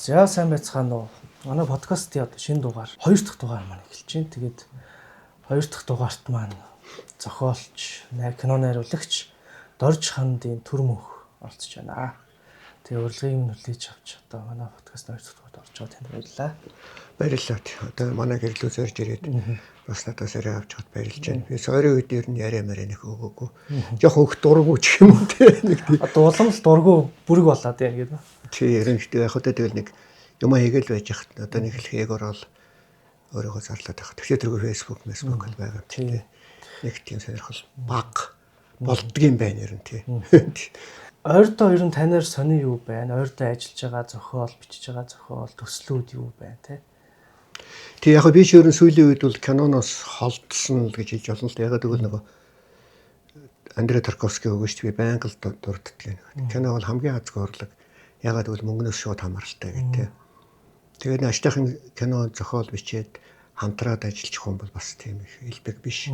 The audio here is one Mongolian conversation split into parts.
За сайн байцгаана уу. Манай подкастын одоо шинэ дугаар 2 дахь дугаар маань эхэлж байна. Тэгээд 2 дахь дугаарт маань зохиолч, кино найруулагч Дорж Хандын төр мөнх оролцож байна. Тэгээ урилгыг нь хүлээж авч одоо манай подкаст 2 дахь дугаарт орж байгаа танд баярлалаа. Баярлалаа. Одоо манай гэрлүү зорж ирээд бас надаас арай авч хад баярлж байна. Би сойрын үед ер нь яриамаар нэг өгөөгүй. Жох өгт дурггүй ч юм уу те. Одоо улам л дурггүй бүрэг болоод байна гэдэг. Чи ерөнхийдөө яг одоо тэгэл нэг юм хийгээл байж хат одоо нэг л хээг ороод өөрийгөө зарлаад байх. Тэгэхээр тэргүй Facebook л байгаа юм тий. Нэг тийм сонирхол баг болдгийм байна ер нь тий. Ойрдоо ер нь танаар сони юу байна? Ойрдоо ажиллаж байгаа зохиол, бичиж байгаа зохиол, төслүүд юу байна те? Тий яг би ч ер нь сүүлийн үед бол киноноос холдсон л гэж хэлж болно л да. Яг тэгвэл нөгөө Андрей Тарковский өгөөч би байнга л дурддаг юм. Кино бол хамгийн азгүй урлаг. Ягаад гэвэл мөнгнөөс шууд хамааралтай гэдэг. Тэгээд аштайхан кино зохиол бичээд хамтраад ажиллаж хүн бол бас тийм их илбэг биш.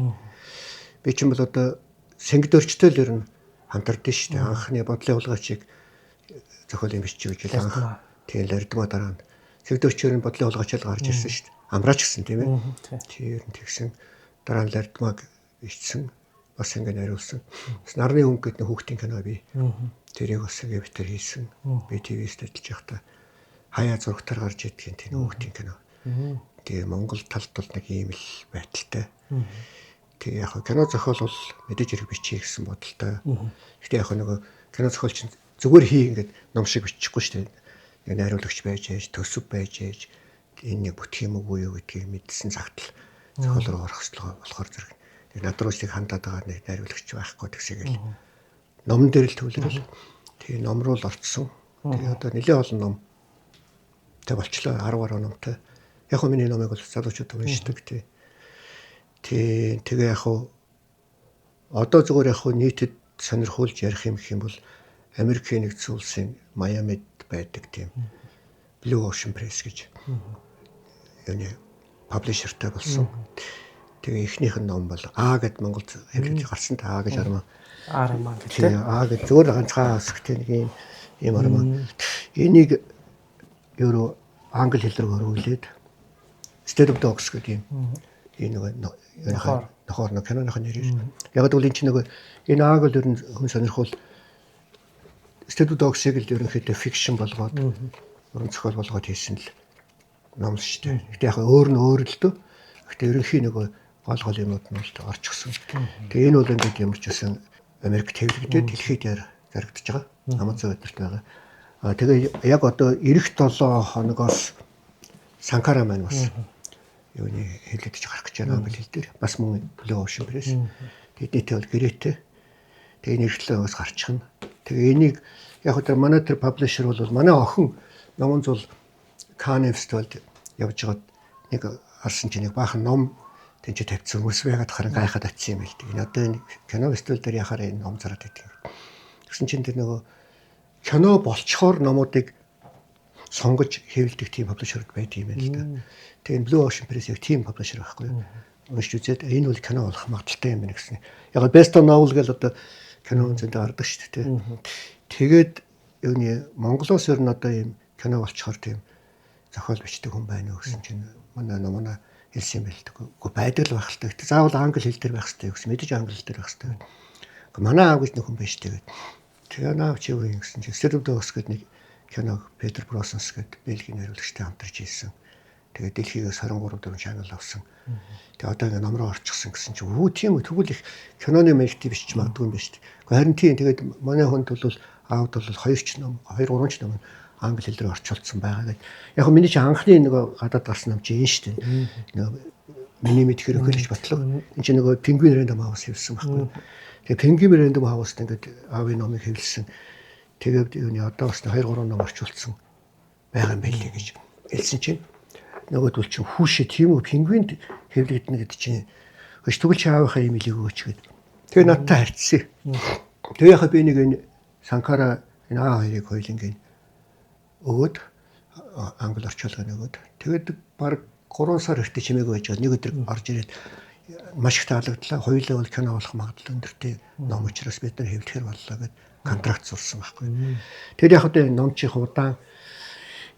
Би ч юм бол одоо сэнгдөрчтэй л ер нь хамтардаг шүү дээ. Анхны бодлын улгаачийг зохиолын бичиж гэж анх тийм лэрдмаа дараа нь сэнгдөрчээр нь бодлын улгаачаал гарч ирсэн шүү дээ. Амраач гэсэн тийм ээ. Тийм ер нь тэгсэн дараа нь лэрдмаг бичсэн бас ингэ нариулсан. Бас нарны өнгө гэдэг хүүхдийн кино би. Тэрийг бас ингэ битэр хийсэн. Би ТV-ст ажиллаж байхдаа хаяа зургатаар гарч идэх тийм хүүхдийн кино. Тэгээ Монгол талд бол нэг ийм л байдалтай. Тэгээ яг кино зохиол бол мэдээж хэрэг бичиж гэсэн бодолтой. Гэхдээ яг нөгөө кино зохиол чинь зүгээр хий ингээд ном шиг бичихгүй шүү дээ. Нэг найруулагч байж ээж, төсөв байж ээж энэ нэг бүтэх юм уу юу гэдгийг мэдсэн цагт л зохиол руу орох хэрэгтэй болохоор зэрэг над руу шиг хандаад байгаа нэг найруулагч байхгүй тэгсээгэл номон дээр л төвлөрөл тэгээ ном руу л орцсон. Тэгээ одоо нэлээд олон ном тэг болчлоо 10 гаруй номтой. Яг хөө миний номыг бол залуучууд уншдаг тий. Тэгээ яг хөө одоо зүгээр яг хөө нийтэд сонирхуулж ярих юм гэх юм бол Америкийн нэгдсэн улсын Майамид байдаг тийм Blue Ocean Press гэж юуны паблишертай болсон. Тэгээ эхнийх нь ном бол А гэд Монголд хэвлэж гарсан та А гэж Арман гэдэг. А гэж зөөр ганцхан хэсэгтэй нэг ийм арман. Энийг ерөө англи хэл рүү хөрвүүлээд State of Dogs гэдэг юм. Энэ нохоор киноных нь нэр. Яг л энэ чинь нэг энэ А гэл ер нь хүн сонирхол State of Dogs-ыг л ерөнхийдөө fiction болгоод уран зохиол болгоод хийсэн л ном шүү дээ. Гэтэ яг өөр нь өөр л дөө. Гэтэ ерөнхий нэг гол юмуд нь л орчихсон. Тэгээ энэ бол ингээд ямар ч байсан Америк төвлөгдөд дэлхийд зарагдаж байгаа. Амазон өдөрт байгаа. Тэгээ яг одоо эх 7 хоногоос Санкара маань бас юуны хэлэгдэж гарах гэж байна англи хэл дээр. Бас мөн Blue Ocean Press. Тэднийтэй бол гэрээтэй. Тэгээ нэрлэлээ бас гарчихна. Тэгээ энийг яг одоо манай тэр паблишер бол манай охин номон зул Cannes Festival-д явж байгаад нэг харсан чинь нэг баахан ном тэнцээ тавьчихсан ус байгаад харин гайхаад очив юм л дээ. Энэ одоо энэ кино фестивал дээр яхаар энэ ном зараад байдаг. Тэгсэн чинь тэр нөгөө кино болцохоор номуудыг сонгож хэвлэдэг тийм паблишерд байдаг юм байна л да. Тэгээ Blue Ocean Press яг тийм паблишер байхгүй юу? Уншиж үзээд энэ бол кино болох магадaltaй юм байна гэсэн. Яг best of novel гэж одоо кино үнцэнд гардаг шүү дээ. Тэгээд юуны Монголоос ер нь одоо ийм кино болцохоор тийм зохиол бичдэг хүн байна уу гэсэн чинь манай хэлсэн юм байл. Гэхдээ байдаг л байх л та. Гэтэ заавал англи хэл дээр байх хэрэгтэй гэсэн. Мэдээж англи хэл дээр байх хэрэгтэй. Гэхдээ манай аав гэж нэг хүн байж тэгээд тэгээ наав чи юу юм гэсэн чинь State of Dogs гэдэг нэг киног Петр Бросенс гэдэг Бельгийн найруулагчтай хамтарч хийсэн. Тэгээд дэлхийгээс 23 чанал авсан. Тэгээ одоо ингэ ном руу орчихсон гэсэн чинь өө тийм үү тэгвэл их киноны мэрэгтэй биш ч магадгүй юм байна шүү дээ. Харин тийм тэгээд манай хүнд бол аавд бол 2 ч ном 2 3 ч ном англи хэл рүү орчуулсан байгаа гэдэг. Яг миний чи анхны нэг гадаад гарсан ном чи энэ шүү дээ. Нэг миний мэд хэрэг хэлж батлав. Энд чи нэг Penguin Random House хийсэн байхгүй. Тэгээ Penguin Random House-д ингээд аавын номыг хэвлсэн. Тэгээд юуны одоо бас 2 3 ном орчуулсан байгаа юм байлээ гэж хэлсэн чинь нөгөөдөл чинь хүүшээ тийм үү Penguin-д хэвлэгдэнэ гэдэг чинь өч тэгвэл чи аавынхаа юм илийг өгөөч гэдэг. Тэгээ надтай харьцсан. Тэгээ яхаа би нэг энэ Санкара энэ А2-ыг хоёулангийн өгөөд англи орчуулгыг өгөөд тэгээд баг 3 сар ихтэй чимээг байж байгаа. Нэг өдөр орж ирээд маш их таалагдлаа. Хоёулаа бол кино болох магадлал өндөртэй ном учраас бид нар хэвлэхээр боллоо гэд контракт зурсан байхгүй. Тэр яг одоо ном чих удаан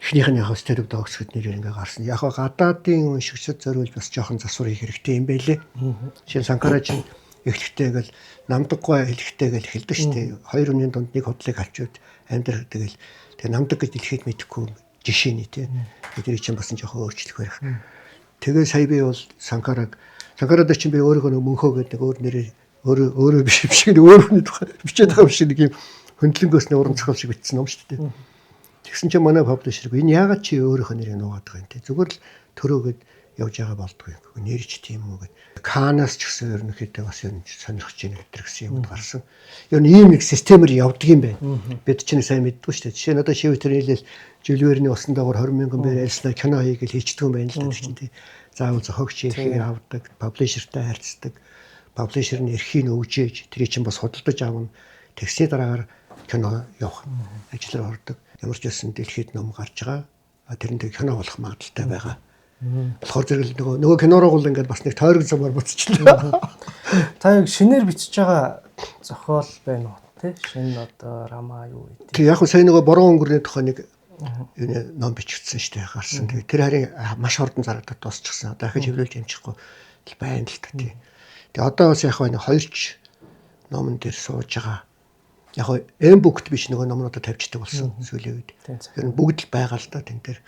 эхнийх нь яг стерео догс гэд нэр ингээ гарсан. Яг гадаадын уншигчид зориул бас жоохон засвар хийх хэрэгтэй юм байлээ. Жишээ Санкара чинь эхлэхдээ ингээл намдаггүй хэлэхдээ гэл эхэлдэг шүү дээ. Хоёр хүний дунд нэг худлыг авчиад амьдрах тэгэл тэгээ намдаг гэж дэлхийд мэдэхгүй жишээний тий. Тэдний чинь бас жоохон өөрчлөх байх. Тэгээ сая би бол Санкарад чинь би өөрийнхөө мөнхөө гэдэг өөр нэрээр өөрөө биш нэг өөр хүний тухай бичээд байгаа биш нэг юм хөндлөнгөөс нэг уран зохиол шиг бичсэн ном шүү дээ. Тэгсэн чинь манай паблишерг энэ яагаад чи өөрийнхөө нэрийг нуугаад байгаа юм те зүгээр л төрөөгөөд явж байгаа болдгоо юм. Нэрч тийм үү гэд. Канаас ч гэсэн ерөнхийдөө бас юм сонирхож ийн гэдэг гэсэн юмд гарсан. Ер нь ийм нэг системээр явдаг юм байна. Бид чинь сайн мэддэггүй шүү дээ. Жишээ нь одоо шивтерний хэлэл Жилверний усан дагавар 20 мянган байр альснаа кино хийгээл хийчихдэг юм байна л да тийм тий. Заавал зохиогч эрхийг авдаг, паблишертай харьцдаг, паблишер нь эрхийг өгжээж тэрий чинь бас худалдаж авна. Тэгсний дараагаар кино явах ажлаар ордог. Ямар ч байсан дэлхийд ном гарч байгаа. Тэрэндээ кино болох магадaltaй байгаа. Болохоор зэрэг нөгөө кинороо бол ингээд бас нэг тойрог замаар буцчихлаа. Та яг шинээр бичиж байгаа зохиол байна уу тий? Шинэ одоо рама юу гэдэг. Тэг яг сая нөгөө борон өнгөрний тухай нэг ном бичигдсэн шүү дээ гарсан. Тэгээ тэр харин маш хурдан зарагдаад дуусчихсан. Одоо дахиж хэвлүүлж амжихгүй байна л та тий. Тэгээ одоо бас яг нэг хоёрч номон дээр сууж байгаа. Яг M-bookд биш нөгөө номнуудаа тавьчихдаг болсон сүүлийн үед. Тэр нь бүгд л байгаа л да тэн дээр.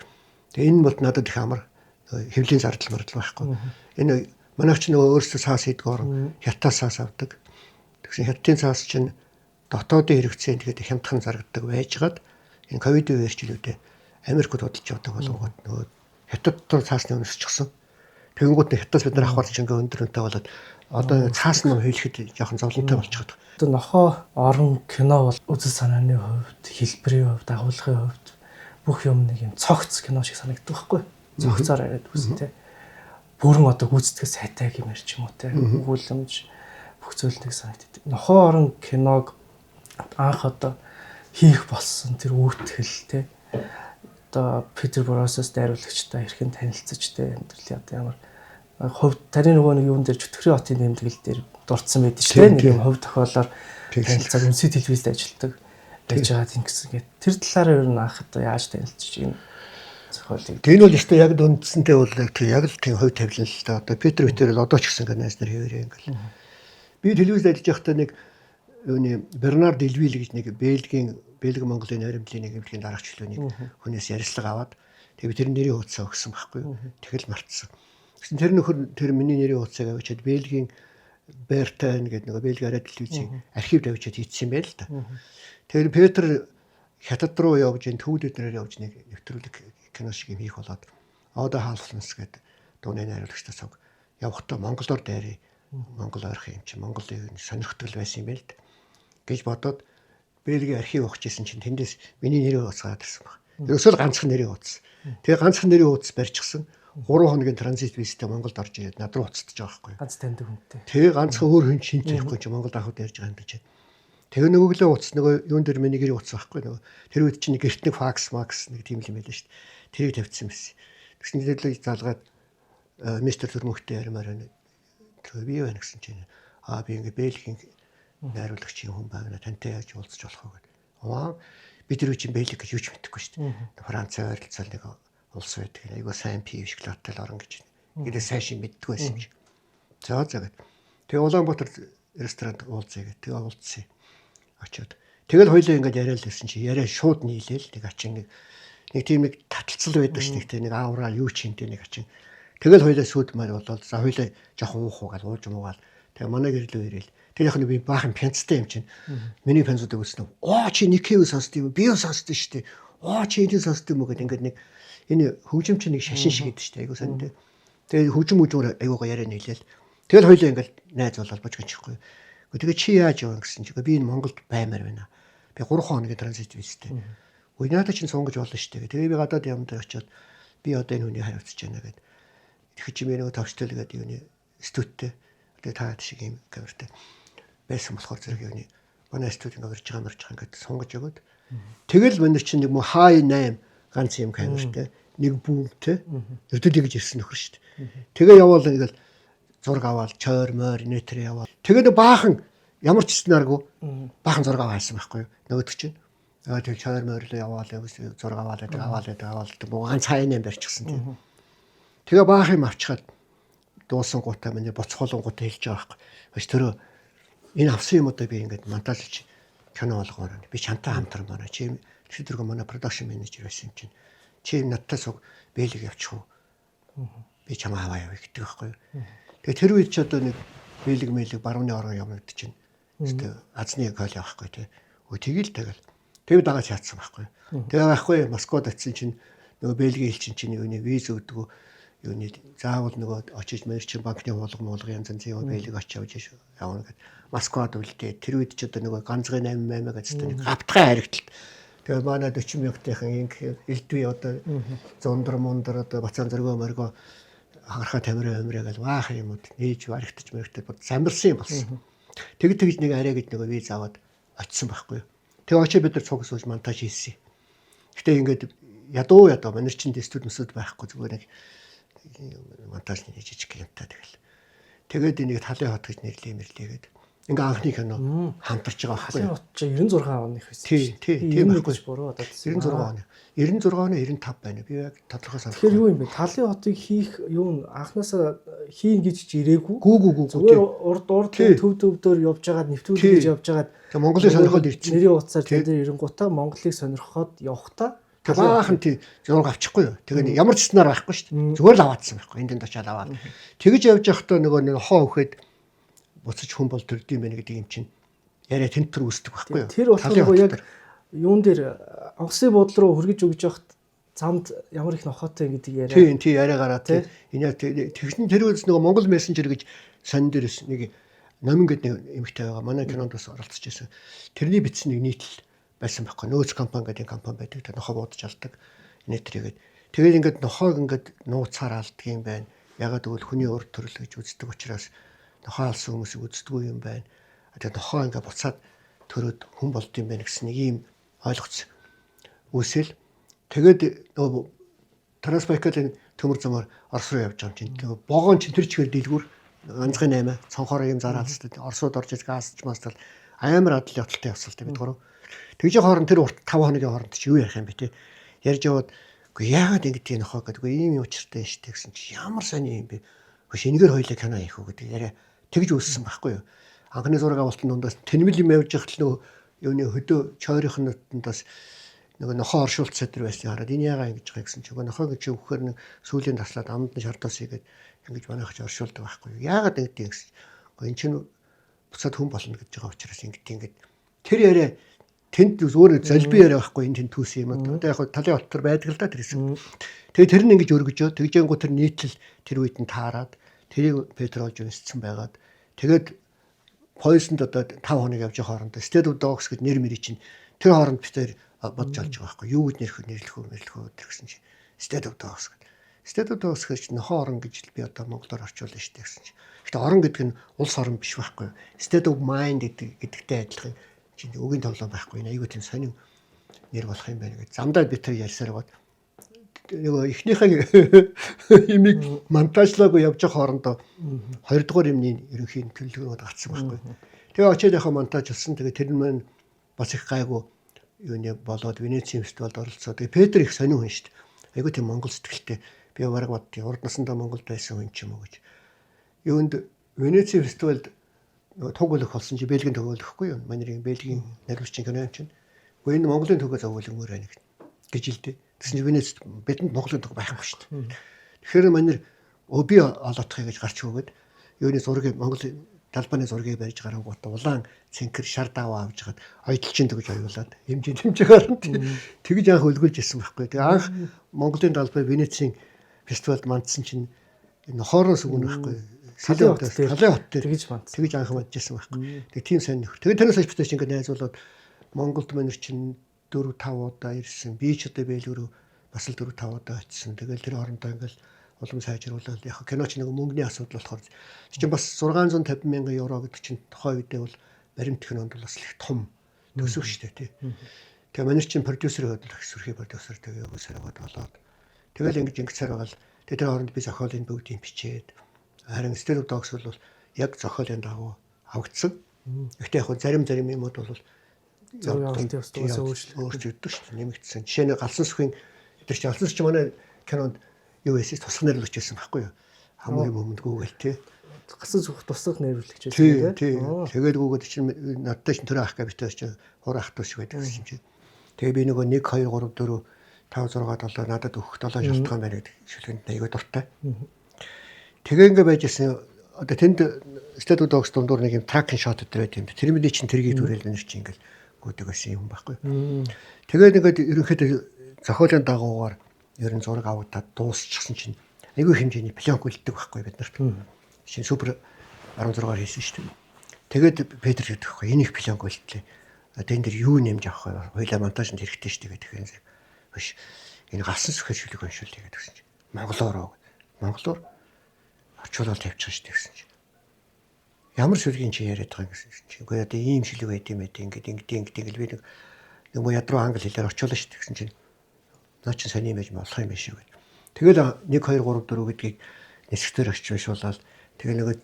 Тэгээ энэ бол надад их амар хэвлийн зардал байхгүй. Энэ манайч нөгөө өөрсдөө цаас хийдгээр хятад цаас авдаг. Тэгсэн хятадын цаас чинь дотоодын хэрэгцээнд тэгээд хямдхан зарагддаг байжгаад энэ ковидын үеэр ч илүүтэй Америкт худалдаж явдаг болгоод нөгөө хятад дор цаасны өнөсчихсөн. Тэгэнгүүт хятадс бид нар авах болж ингээ өндөр үнэтэй болоод одоо цаас ном хэлэхэд жоохон зовлонтой болчиход. Одоо нохоо орон кино бол үзэл санааны хувьд, хэлбэрийн хувьд, агуулгын хувьд бүх юм нэг юм цогц кино шиг санагддаг байхгүй. Цогцоор яриад үзтээ. Бүрэн одоо гүйцэтгэх сайтай юм ярьж юм уу те. Өгүүлэмж бүх зүйл нэг санагддаг. Нохоо орон киног анх одоо хийх болсон тэр үүтгэл те. Одоо Питер Бросоос дайруулагчтай хэрхэн танилцаж те амьдрал одоо ямар хувьд таны нөгөө нэг юун дээр чөтгөрийн хотын нэмлэгэл дээр дурдсан байдаг шүү дээ. Нэг юм хувь тохиолоор танилцаад үнсий телевизэд ажилладаг байж байгаа тийм гэсэн. Тэр талаараа ер нь анх одоо яаж танилцчих юм зохиолыг. Тэр нь бол өстой яг дүндсэнтэй бол яг л тийм хувь тавилан л да. Одоо Питер л одоо ч гэсэн ганаас нар хэвээрээ ингээл. Би телевизэд ажиллаж байхдаа нэг юуны Бернард Элвил гэж нэг Бельги Монголын найрамдлын нэг эмнэлгийн дарагч хэлвэнийг хүнээс ярилцлага аваад тэгээ тэр нэрийн хуудасаа өгсөн байхгүй юу. Тэгэл мартсан. Тэгсэн тэр нөхөр тэр миний нэрийн хуудасыг авчиад Бельгийн Бертайн гэдэг нэг Бельги арай телевизийн архивд авчиад хийсэн юм байл л да. Тэр Петр хятад руу явж ин төвлөд нэрээр явж нэг нэвтрүүлэг кино шиг юм хийх болоод Ода Халфланс гэдэг дууны найруулагчтай цог явахдаа монголоор дайрыг Монгол ойрхон юм чи Монголын сонирхтол байсан юм байл л гэж бодоод Бельгийн архив өгч ирсэн чинь тэндээс миний нэрийг уцгаад ирсэн баг. Ерөөсөө ганцхан нэрийг уцсан. Тэгээ ганцхан нэрийг уцс барьчихсан. 3 хоногийн транзит визтэй Монголд орж ирээд над руу уцтаж байгаа байхгүй. Ганц таньдаг хүнтэй. Тэгээ ганцхан өөр хүн шинжлэхгүй чи Монголд ахад ярьж байгаа юм гэж. Тэгээ нөгөөглөө уцс нөгөө юун дээр миний нэрийг уцсан байхгүй нөгөө. Тэр үед чинь гэрт нэг факс нэг тийм юм байлаа шүү дээ. Тэрийг тавьчихсан байсан. Тэгсэн чинь залгаад мистер Төрмөхтэй ярмаар байна. Тэгээ би юу байна гэсэн чинь би ингээ Бельгийн найруулагчийн хүн байна. Тантай яаж уулзч болох вэ гэдэг. Би тэр үчийн Бельг гэж юу ч мэдэхгүй шүү дээ. Францын ойролцоол нэг улс байдаг. Айгуу сайн пив шоколадтай л орон гэж. Ингээд сайшин мэддэггүй байсан юм шиг. За загаад. Тэгээ Улаанбаатар ресторанд уулзъя гэх. Тэгээ уулзъя. Очоод. Тэгэл хоёлоо ингээд яриад лсэн чи яриа шууд нийлээл нэг ачин нэг тийм нэг таталцал байдаг шүү дээ. Нэг аавраа юу ч юм дээ нэг ачин. Тэгэл хоёлоо сүдмээр болоод за хоёлоо жоохон уухугаал ууж муугаал. Тэгээ манай гэрлөө ирээл. Тэр яг нэг би баахан пянцтай юм чинь. Миний пянцуудыг үзсэн. Чи нэг хэв сонсд юм. Би сонсд нь шүү дээ. Чи энэ сонсд юм уу гэдэг ингээд нэг энэ хөгжим чинь нэг шашин шиг гэдэг шүү дээ. Айгуу сонд. Тэгээ хөгжим айгуугаа яриа нийлээл. Тэгэл хоёлоо ингээд найз болол бож гинчихгүй. Тэгээ чи яаж яваа гэсэн чи би энэ Монголд баймаар байна. Би 3 хоногийн транзит визтэй. Үгүй надад чинь сунгаж болно шүү дээ. Тэгээ би гадаад ямд очиод би одоо энэ хүний хариуцж байна гэдэг. Тэгэхээр чи миний товчтой гэдэг юуны студтэй. Тэгээ таад шиг юм камертай байсан болохоор зэрэг юуны манай студид орж байгаа ингээд сунгаж өгöd. Тэгэл манай чинь нэг хай 8 ганц юм камертай нэг бүүмтэй өдөлий гэж ирсэн нөхөр шүү дээ. Тэгээ яваал ингээл зураг аваад чойр мойр нэтэр яваад. Тэгээ нэг баахан ямар ч снаргүй баахан зураг аваасан байхгүй юу нөгөөдөг чинь. тэг чойр морил яваал зураг аваад бугаан цайны барьчихсан тийм. Тэгээ баах юм авчихад дуусан гутаа миний боцхолон гутаа хэлж байгаа байхгүй. Биш тэр энэ авсан юмудаа би ингээд монтажлж кино болгоорой. Би чамтай хамтармаар чи тэргөө манай продакшн менежер байсан юм чинь. Чи надтай суг бэлэг явчих уу? Би чамаа аваа яваа гэдэг байхгүй. Тэгээ тэр үед ч одоо нэг бэлэг барууны орон явагдаж чинь. Тэ азны гол явахгүй тий. Тэгэл тэг дагаа чаацсан байхгүй. Тэгээ байхгүй Москвад очисон чинь нөгөө Бельгийн элчин чинь юуны виз өгдөг юуны заавал нөгөө очиж мэрчин банкны хуулга янз янзын Бельгийг очиж авч явна гэд Москвад үлдээ. Тэр үед ч одоо нөгөө ганцхан 8 гэж нэг гавтгай харигдалт. Тэгээ манай 40 мянгатайхан инх элдвээ одоо зундар мундар одоо бацаан зөргөө мөргөө харахаа тамираа өмрөө гэж баах юмуд нээж баригдаж самбарсан юм болсон. Тэгж нэг арай гэж нөгөө виз аваад очисон байхгүй. Тэгээ очиж бид нар цуг сууж монтаж хийсэн. Гэтэ ингээд ядуу манай чинь студиусуд байхгүй зүгээр нэг монтаж хийж жижиг юмтай тэгэл. Тэгээд энийг талын хот гэж нэрлээд ингээ анхны кино хамтарч байгаа байхгүй. Талын хот чи 96 оных байсан. Тийм байхгүй буруу одоо 96 оны. 96 оны 95 байна. Би яг тодорхой санахгүй. Тэгэхээр юу юм бэ? Талын хотыг хийх юу анханасаа хийн гэж ирээгүй. Гүү. Зүгээр урд төв явж байгаад нэвтрүүлж явж байгаад тэгээ Монголыг сонирхоод ирсэн. Нэрийн утсаар тэр дээр ирэнгуутаа Монголыг сонирхоод явахдаа баахан тий зураг авчихгүй юу. Тэгээ ямар ч снаар байхгүй шүү дээ. Зүгээр л аваадсан байхгүй. Энд очиад аваад. Тэгэж явж явахдаа нөгөө хоо өгөхөд буцаж хүн бол төрд юм байна гэдэг юм чинь яриа тентэр үүсдэг байхгүй юу. Тэр болохоор яг юун дээр онгоцны буудлын руу хөргөж өгж явахад замд ямар их нохоотой гэдэг яриа. Тий яриа гараад тий. Энэ тэгсэн тэр үс нөгөө Монгол мессенжер гэж сонин дээрс нэг номин гэдэг нэг эмэгтэй байгаа. Манай кинонд бас оролцож байсан. Тэрний бичсэн нэг нийтлэл байсан байхгүй. Нөөц компани гэдэг компани байдаг. Тэр нохоо буудаж алдаг. Нэтрийгээд. Тэгээд ингээд нохоог ингээд нууцаар алдаг юм байна. Ягаад гэвэл хүний урд төрөл гэж үздэг учраас нохоо алсан хүмүүсийг үздэггүй юм байна. Тэгээд нохоо ингээд буцаад төрөөд хүн болд юм байна гэсэн нэг юм ойлгоц үүсэл. Тэгээд нөгөө Трансбайкалын төмөр замаар Орос руу явж байгаа юм чинь. Тэгээ богоон чинь тэр чигээр дэлгүүр ганцхан 8 цонхоор юм зараалстай Оросууд орж иж газч мастал амар адлын хаталтай явсалтай бид гурав. Тэгж хооронд тэр урт 5 хоногийн хооронд чи юу ярих юм бэ те. Ярьж яваад үгүй яагаад ингэдэг нохоо гэдэг ийм юм учиртай шүү дээ гэсэн чи ямар сони юм бэ. Үгүй шинэгээр хоёлаа кино хийх үү гэдэг яриа тэгж үүссэн байхгүй юу. Анхны зураг авалтын дундаас тэнмэл юм явж явахт нөгөө юуны хөдөө чойрын нутгаас нөгөө нохоо оршуулт цэдэр байсан хараад энэ яагаад ингэж байгаа гэсэн чи нохоо гэж өгөхөр нэг сүүлийн таслаад амд нь шардаас игээд ингэж манайх ч оршуулдаг байхгүй юу. Яагаад ингэдэг гэсэн. Үгүй эн чинь буцаад хүн болно гэж байгаа учраас ингэж тэр яриа тэнд өөрөө залби яриа байхгүй энэ тэнд түүс юм. Одоо яг талын оттор байдаг л да тэр хэсэг. Тэгээ тэр нь ингэж өргөжөө тэгжэнгүү тэр нийтлэл тэр үед нь таарад тэрийг Петрож үнссэн байгаад тэгээд поезд одоо 5 хоног явж байгаа хоорондоо State of Dogs гэдэг нэр мэрий чинь тэр хооронд битээр бодж олж байгаа байхгүй юу гэж нэрлэх үү тэр гэсэн чинь State of Dogs гэдэг. State of Dogs гэж нохоо орон гэж би одоо монголоор орчуулна шүү дээ гэсэн чинь. Гэхдээ орон гэдэг нь улс орон биш байхгүй юу. State of Mind гэдэгтэй адилхан чинь үгийн тоглоом байхгүй нэ айгүй тийм сонин нэр болох юм байна гэж замдаа би тэр ярьсаар гоод нөгөө эхнийхээ имийг монтажлаагүй явж байгаа хоорондоо 2 дугаар юмны ерөнхийн төлөвлөгөөнд гацсан байхгүй. Тэгээ очиод яхаа монтаж болсон. Тэгээ тэр нь маань бас их гайгүй юуны болоод Венецийн фестивалд оролцоо. Тэгээ Петр их сонин хүн шүү дээ. Айгүй тийм монгол сэтгэлтэй. Би бараг боддیں۔ Урд насндаа Монголд байсан хүн ч юм уу гэж. Юунд Венецийн фестивалд тоглох болсон чи Бельгийн тоглохгүй юу? Манай Бельгийн найруулагчийн кино юм чинь. Гэхдээ энэ Монголын төгөө зовлонмөр байна гэж хэлдэг. Тэгсэн чинь Венецд бидэнд Монголын төг байхгүй шүү дээ. Тэгэхээр манай би олоодохыг гэж гарч өгөөд юуны зургийг Монгол талбайны зургийг барьж гарангуут улаан цэнхэр шар даваа авч хагаад ойдлчин төгж оюулаад хэмжээ гарант тэгж анх өлгөлж ирсэн байхгүй. Тэгээ анх Монголын талбай Венецийн фестивалд мандсан чинь энэ хоороос өгнө байхгүй. Талын хот дээр тэгж анх мандчихсан байхгүй. Тэгээ тийм сайн нөхөр. Тэгээ тэрнээс хойш бид ингээд найзуулаад Монголд манер чинь 4-5 удаа ирсэн. Би ч одоо Бэлгэрөө бас л 4-5 удаа очисон. Тэгэл тэр хоорондоо ингээд улам сайжруулаад яг кино ч нэг мөнгөний асуудал болохоор чинь бас 650 мянган евро гэдэг чинь тухайн үедээ бол баримт кинонд бол бас их том төсөв шүү дээ тий. Тэгээ манер чинь продюсер хөдлөх сүрхий продюсер тэгээ өсөр болоод тэгэл ингэж царгаал тэгээ тэр хооронд би зохиолын бүгдийг бичээд харин State of Dogs бол яг зохиолын дагуу авагдсан. Гэхдээ яг зарим юмуд бол зураг авалтын ус дуусаа өөрчлөгддөг шүү дээ. Нэмэгдсэн. Жишээ нь галсан сүхийн эдгээр чинь галсан сүх манай кинонд юу байсан тусах нэр үлчсэн байхгүй юу? Хамгийн өмнөгөөгээл тий. Галсан сүх тусах нэрвэрлэгч байсан тий. Тэгээд гүгээд чинь надтай чинь төрөө ах гэ битээс чинь хур ах тус шиг байдаг юм чинь. Тэгээ би нөгөө 1 2 3 4 5 6 7 надад өгөх 7 шалтгаан байна гэдэг шүлгэнд аягүй дуртай. Тэгээ ингээ байж исэн одоо тэнд стадио догс дундуур нэг юм тракинг шот өдр байт юм. Тэр миний чинь тэргийг түрэл нэр чинь ингээл гүдэг байсан юм байхгүй. Тэгээд ингээд ерөнхийдөө зохиолын дагуугаар ер нь зураг авагдаад дуусчихсан чинь айгүй хэмжээний пленк үлддэг байхгүй бид нарт. Шинэ супер 16-аар хийсэн шүү дээ. Тэгээд Петр гэдэг байхгүй энэ их пленк үлдлээ. Тэн дээр юу нэмж авах вэ? Хойлоо монтажнд хэрэгтэй шүү дээ гэдэг. Биш. Энэ галсан сүхэл шүлэг уншуулъя гэдгсэн чинь. Монголоор орчуулаад тавьчих шүү дээ гэсэн чинь. Ямар шүлгийн чи яриад байгаа юм гэсэн чинь. Үгүй одоо ийм шүлэг байд юм ээ ингээд би нэг ядруу англи хэлээр орчуулна шүү дээ гэсэн чинь. Наа чи сони имиж болох юм биш үү гэдэг. Тэгэл 1 2 3 4 гэдгийг нисгтэр орчуулаад тэгээ нэг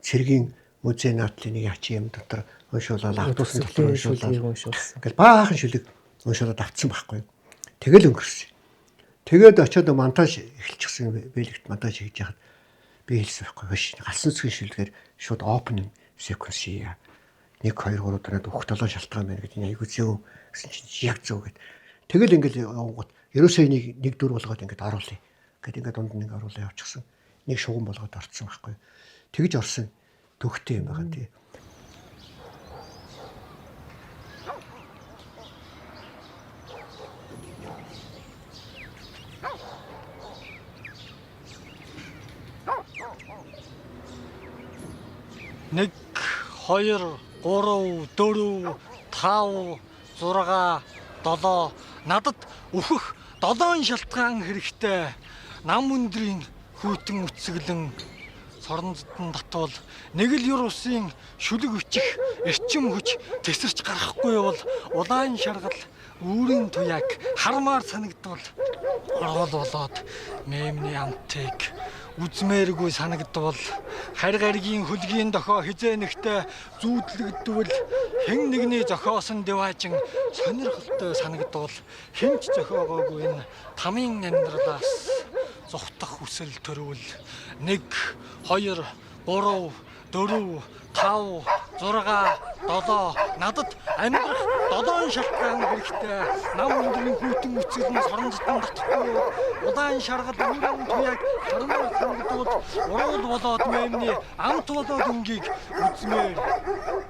цэргийн музей наадлын нэг ачи юм дотор уншуулаад автобусны дотор уншуулсан. Ингээл баахан шүлэг уншуулаад авцсан байхгүй. Тэгэл өнгөрсөн. Тэгээд очиод монтаж эхэлчихсэн бэлэгт монтаж хийж яхад би хэлсэн байхгүй биш. Галсан зүгийн шүлгээр шууд opening sequence хийя. 1 2 3 дараад өгөх 7 шалтгаан байна гэдэг айгуу зөв гэсэн чинь яг зөв гэд. Тэгэл ингээл явгууд ерөөсөө нэг дүр болгоод ингээд оруулъя. Гэт ингээд дунд нэг оруулаа явчихсан. Нэг шугам болгоод орцсон байхгүй. Тэгж орсон төгтөө юм байгаа тий. Нэг 2 3 4 5 6 7 надад өөхөх 7 шалтгаан хэрэгтэй. Нам өндрийн хүйтэн үцгэлэн сорнцдон татвал нэг л юр усын шүлэг өчих эрчим хүч тесэрч гарахгүй бол улаан шаргал үүрийн туяаг хармаар санагдвал оргол болоод мемний амтыг үзмээргүй санагдвал харь гаригийн хөлгийн дохоо хизээнэгтэй зүүдлэгдвэл хэн нэгний зохиосон деваажин сонирхолтой санагдвал хинч зохиогоогүй энэ тамийн амьдралаас зогтох хүсэл төрвөл 1 2 3 4 5 6 7 надад амьдрах 7 шалтгаан хэрэгтэй. Нам өндрийн хүйтэн үцгэл нь соронцдон татахгүй. Удаан шаргал үүрэн туяаг хармаар санагдвал урууд болоод мэмний амт болоод өнгийг үзмээр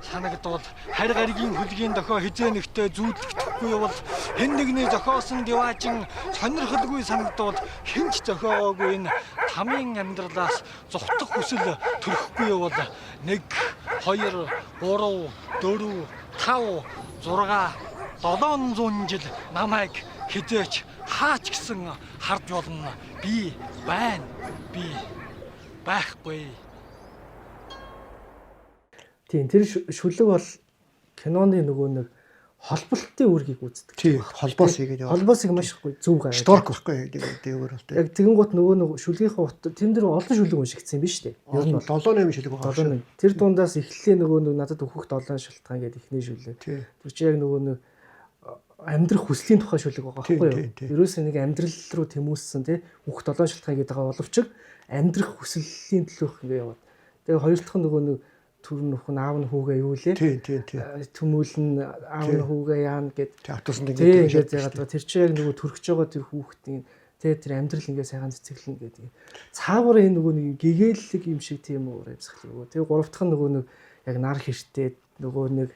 санагдвал харь гаригийн хөлгийн дохоо хизээнэгтэй зүүдлэгдэхгүй бол хэн нэгний зохиосон деваажин сонирхолгүй санагдвал хинч зохиогоогүй энэ тамийн амьдралаас зогтох хүсэл төрөхгүй бол 1 2 3 4 5 6 700 жил намайг хизээч хаач гисэн харж болно. Би байна. Би байхгүй. Тийм тэр шүлэг бол киноны нөгөө нэг холболтын үүргийг үздэг. Тий, холбоос хийгээд яваа. Холбоосыг маш ихгүй зөв гаргаж. Шторк байхгүй дээгүүр бол. Яг тэгэн гут нөгөө шүлгийнхаа утга тэн дээр олон шүлэг уншигдсан юм биш үү? Ер нь 7-8 шүлэг байгаа. Тэр дундаас эхлэлийн нөгөө нэг надад өөхөх 7 шалтгаан гэдэг ихний шүлэг. Тэр чи яг нөгөө нэг амьдрах хүслийн тухай шүлэг байгаа байхгүй юу? Ерөөсөө нэг амьдрал руу тэмүүлсэн тий өөхөх 7 шалтгаан гэдэг байгаа боловч амьдрах хүслийн төлөөх ингэ яваад. Тэгээ хоёр дахь нь нөгөө нэг түр нөхөн аав нь хүүгээ юу лээ? Төмүүлэн аав нь хүүгээ яана гэд автобусанд ингэж яагаад тэр чи яг нөгөө төрөж байгаа тэр хүүхдийн тэр амьдрал ингээ сайхан цэцэглэн гэдэг. Цаагаар энэ нөгөө нэг гэгээлэг юм шиг тийм үү амьсгал. Тэгээ гурав дахь нь нөгөө нэг яг нар хэртэй нөгөө нэг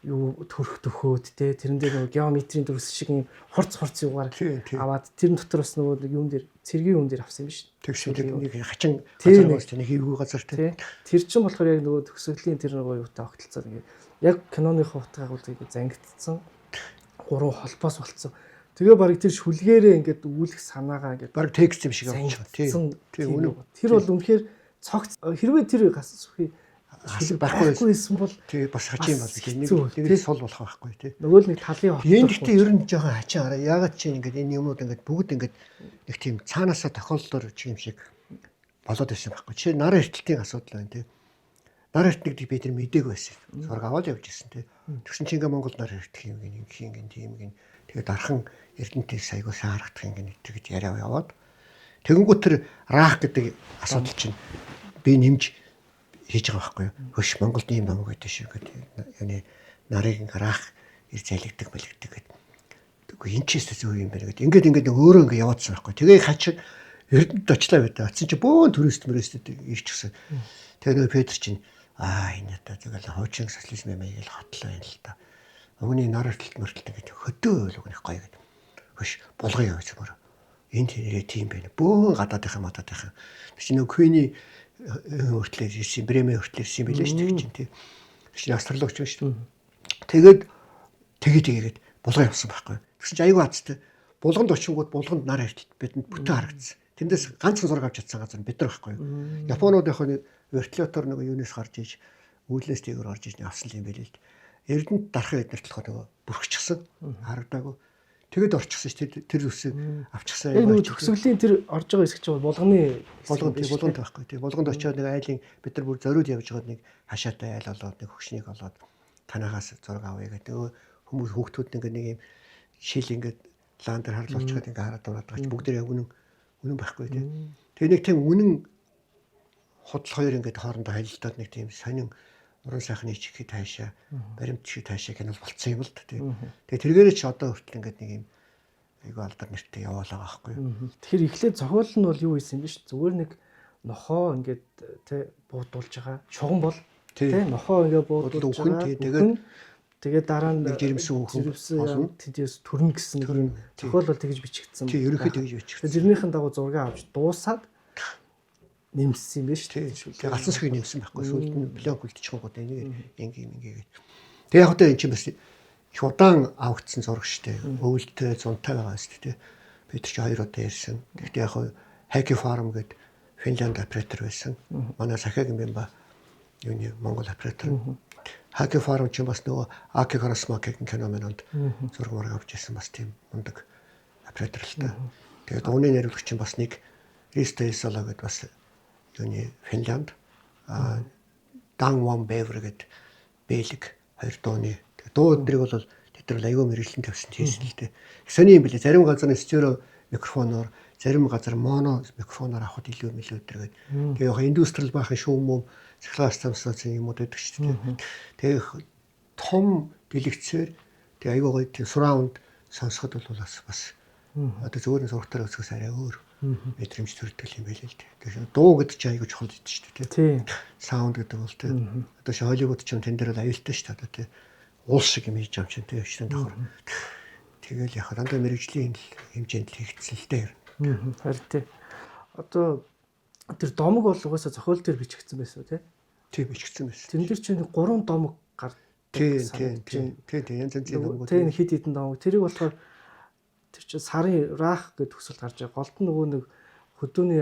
юу төрөх төхөөд тэрэн дээр нөгөө геометрийн дүрс шиг юм хурц юугаар аваад тэрэн дотор бас нөгөө юун дээр цэргийн юм дээр авсан юм биш. Тэгшээ нэг хачин газар бас нэг хийвгүй газар тий. Тэр чинь болохоор яг нөгөө төгсгөлийн тэр нөгөө юутай огтлцоод ингээ яг киноныхоо утгыг бол зангидсан 3 холбоос болцсон. Тэгээ баг тэр шүлгээрээ ингээд үүлэх санаагаа ингээд баг текст юм шиг авчих. Тий. Тэр бол үнэхээр цогц хэрвээ тэр гас сүхий шүлэг байхгүй байсан бол тий бас хачи юм бол нэг сул болох байхгүй тий. Нөгөө л нэг талын хот. Энэ гэхдээ ер нь жоохон хачи хараа. Ягаад чи ингээд энэ юмнууд ингээд бүгд ингээд нэг тийм цаанаасаа тохиолдолоор чи юм шиг болоод байсан байхгүй. Чи нар эртэлтийн асуудал байна тий. Нар эртнийг би тэр мдэггүй байсан. Зураг аваад явж ирсэн тий. Тэгсэн чинь ингээ Монгол нар ирдэг юм гин тийм гин. Тэгээд дархан Эрдэнэтээс айгуу сайн харагдах юм гин тэгж яриа яваад. Тэгэнгүүт тэр рах гэдэг асуудал чинь би нэмж хийж байгаа байхгүй юу. Хөш Монголд ийм намайг байдаг шүү гэдэг. Яны нарыг рах ир залгдаг гэдэг. Тэгэхгүй энэ ч зөв юм байна гэдэг. Ингээд өөрөө ингээ яваадсан байхгүй. Тэгээ хач Эрдэнэт очлаа байдаг. Атсан чи бөөн турист ирчихсэн. Тэгээ нөө Петр чинь энэ одоо тэгэл хуучин социализм юм аяг л хотлоо юм л та. Өвний нар өртөлт ингээд хөдөө л өгнөх гоё гэдэг. Хөш булгая явж мөр. Энд нэрээ тийм байна. Бөөн гадаадынхаа мададынхаа. Тэр чинь нөө Квиний өртлөөр ирсэн, Бремэ өртлөөр ирсэн байлээ шүү дээ чинь тийм. Тэр чинь астрологч байна шүү дээ. Тэгээд булгая явсан байхгүй. Тэгсэн чинь аягүй азтай. Булганд очингууд булганд нар ирт бидэнд бүтэн харагдсан. Тэндээс ганцхан зураг авч чадсан газар бид нар байхгүй. Японууд яг нь вертолетоор нэг юунаас гарч иж үүлнээс дээгүүр орж иж авсан юм байл л. Эрдэнэт дарахын эднэрт болохоор нөгөө бүрхчихсэн. Харагдаагүй. Тэгэд орчихсон шүү дээ. Тэр үсээ авчихсан. Яг нөгөө төгсгөлийн тэр орж байгаа хэсэг чинь булганд байхгүй. Тэг булганд очиод нэг айлын бид нар бүр зориуд явж байгаад нэг хашаатай айл болоод нэг хөгшнийг олоод танаагаас зураг авъя гэдэг. Нөгөө хүмүүс хүүхдүүд нэг юм шил ингээд лаан дээр харлуулж байгаа ингээ хараад ураад байгаа ч бүгд яг үнэн байхгүй тийм. Тэгээ нэг тийм үнэн худал хоёр ингээд хоорондоо харилцаад нэг тийм сонин уран сайхны ичхий таашаа баримт шиг таашаа гэнэл болцсон юм л да тийм. Тэгээ тэргээрээ ч одоо хүртэл ингээд нэг юм айгүй алдар нэртэй яваалаа байхгүй. Тэгэхээр эхлээд зохиол нь бол юу байсан юм биш зүгээр нэг нохоо ингээд тэ буудуулж байгаа. Шуган бол тэ нохоо ингээд буудуулж байгаа. Тэгээд дараа нь жирэмсэн хүн тэдээс төрнө гэсэн зохиол бол тэгж бичигдсэн. Тий, ерөнхийдөө тэгж бичигдсэн. Тэрнийхэн дагуу зураг авч дуусаад нэмсэн юм биш үү? Тэгээ галсан сөхийг нэмсэн байхгүй. Сүүлд нь блок үлдчихэнгууд ингээд. Тэгээ яг одоо энэ чинь бас их удаан авагдсан зураг штэ. Өвөлтөө зунтай байгаа штэ тий. Бид ч 2 удаа ярьсан. Гэхдээ яг Хаки фарм гэдэг Финланд оператор байсан. Манай Сахагийн бэмба юуны Монгол оператор. Хаки фарм чинь бас нөгөө Аки Карасмакийн киномонд зураг мураг авч ирсэн бас тийм мундаг оператор л та. Тэгээд ууны нэрлэгч чинь бас нэг Риста Исала гэдэг бас юуны Финланд Дан Ван Бевер гэдэг Бэлэг хоёр дууны. Тэгээд дуу өдрийг бол тэд нар аягүй мэрэгчлэн тавьсан тийсэн л дээ. Сони юм билээ. Зарим газар стерео микрофоноор, зарим газар моно микрофоноор авахд илүү өдргээд. Тэгээ яг индустриал баахан шүүм цахилгаан станцын юмуд байдаг шүү дээ. Тэгээ том дэлгэцээр тэгээ аягүй гоё тийм сураунд сонсоход бол бас одоо зөвхөн зургатаар үзэхээс арай өөр мэдрэмж төрдөг юм байл л дээ. Тэгээ дуу гэдэг чинь аягүй чухал гэдэг шүү дээ. Тийм. Саунд гэдэг бол тийм. Одоо чи Холливуд ч юм тэн дээр л аюултай шүү дээ. Одоо тийм уул шиг юм хийж байгаа юм чинь тийм өчтөн давхар. Тэгэл яг дандаа мэрэгжлийн хэмжээнд л хийгдсэн л дээ. Харин тийм. Одоо тэр домог бол угаасаа зохиол дээр бичигдсэн байсан тий? Тийм бичигдсэн байсан. Тэн дээр чинь 3 домог гардаг. Тийм. Янз янзын домог. Тийм хид хідэн домог. Тэрийг болохоор тэр чинь сарын рах гэдэг төсөлд гарч байгаа. Голд нөгөө нэг хөдөөний